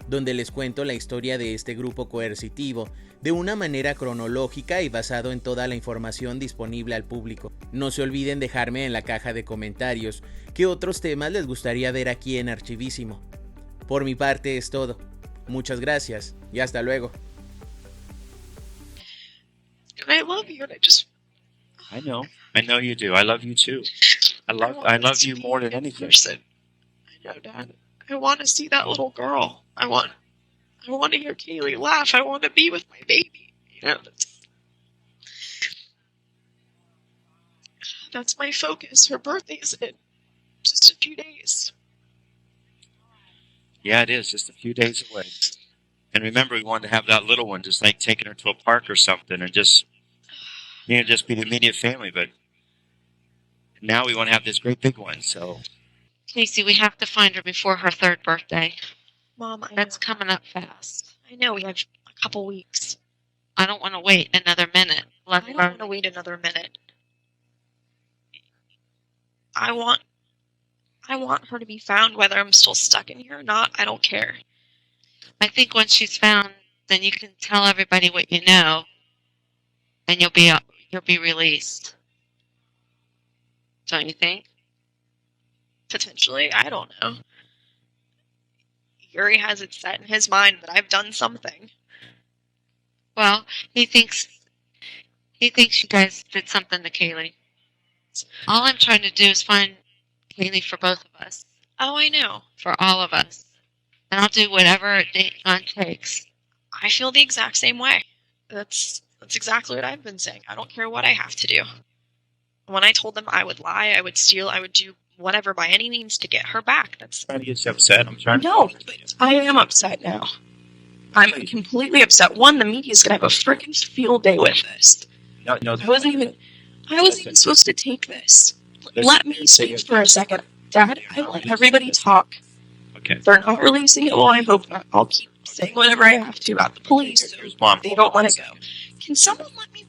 donde les cuento la historia de este grupo coercitivo de una manera cronológica y basado en toda la información disponible al público. No se olviden dejarme en la caja de comentarios qué otros temas les gustaría ver aquí en Archivísimo. Por mi parte es todo. Muchas gracias y hasta luego. I love you, and I know you do. I love you too. I love you more than anything. Person. I know, Dad. I want to see that little girl. I want to hear Kaylee laugh. I want to be with my baby. You know, that's my focus. Her birthday's in just a few days. Yeah, it is. Just a few days away. And remember, we wanted to have that little one, just like taking her to a park or something, and just be the immediate family. But now we want to have this great big one. So, Casey, we have to find her before her 3rd birthday. Mom, That's coming up fast. I know we have a couple weeks. I don't want to wait another minute. I don't want to wait another minute. I want her to be found, whether I'm still stuck in here or not. I don't care. I think once she's found, then you can tell everybody what you know, and you'll be released. Don't you think? Potentially, I don't know. Yuri has it set in his mind that I've done something. Well, he thinks you guys did something to Kaylee. All I'm trying to do is find Kaylee for both of us. Oh, I know. For all of us. And I'll do whatever it takes. I feel the exact same way. That's exactly what I've been saying. I don't care what I have to do. When I told them I would lie, I would steal, I would do whatever by any means to get her back. That's trying to get you upset. I'm trying. No, but I am upset now. I'm completely upset. One, the media's gonna have a freaking field day with this. No. I wasn't even supposed to take this. Let me speak for a second. Dad, I let everybody talk. Okay. They're not releasing it. Well, I hope not. I'll keep saying whatever I have to about the police. Mom. They don't want to go. Can someone let me...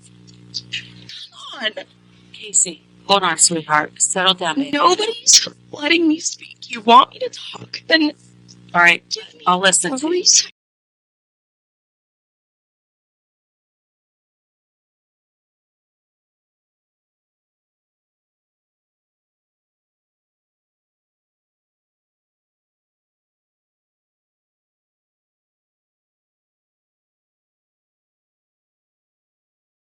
Come on. Casey, hold on, sweetheart. Settle down, baby. Nobody's letting me speak. You want me to talk? Then... All right, give me I'll listen. 3 seconds.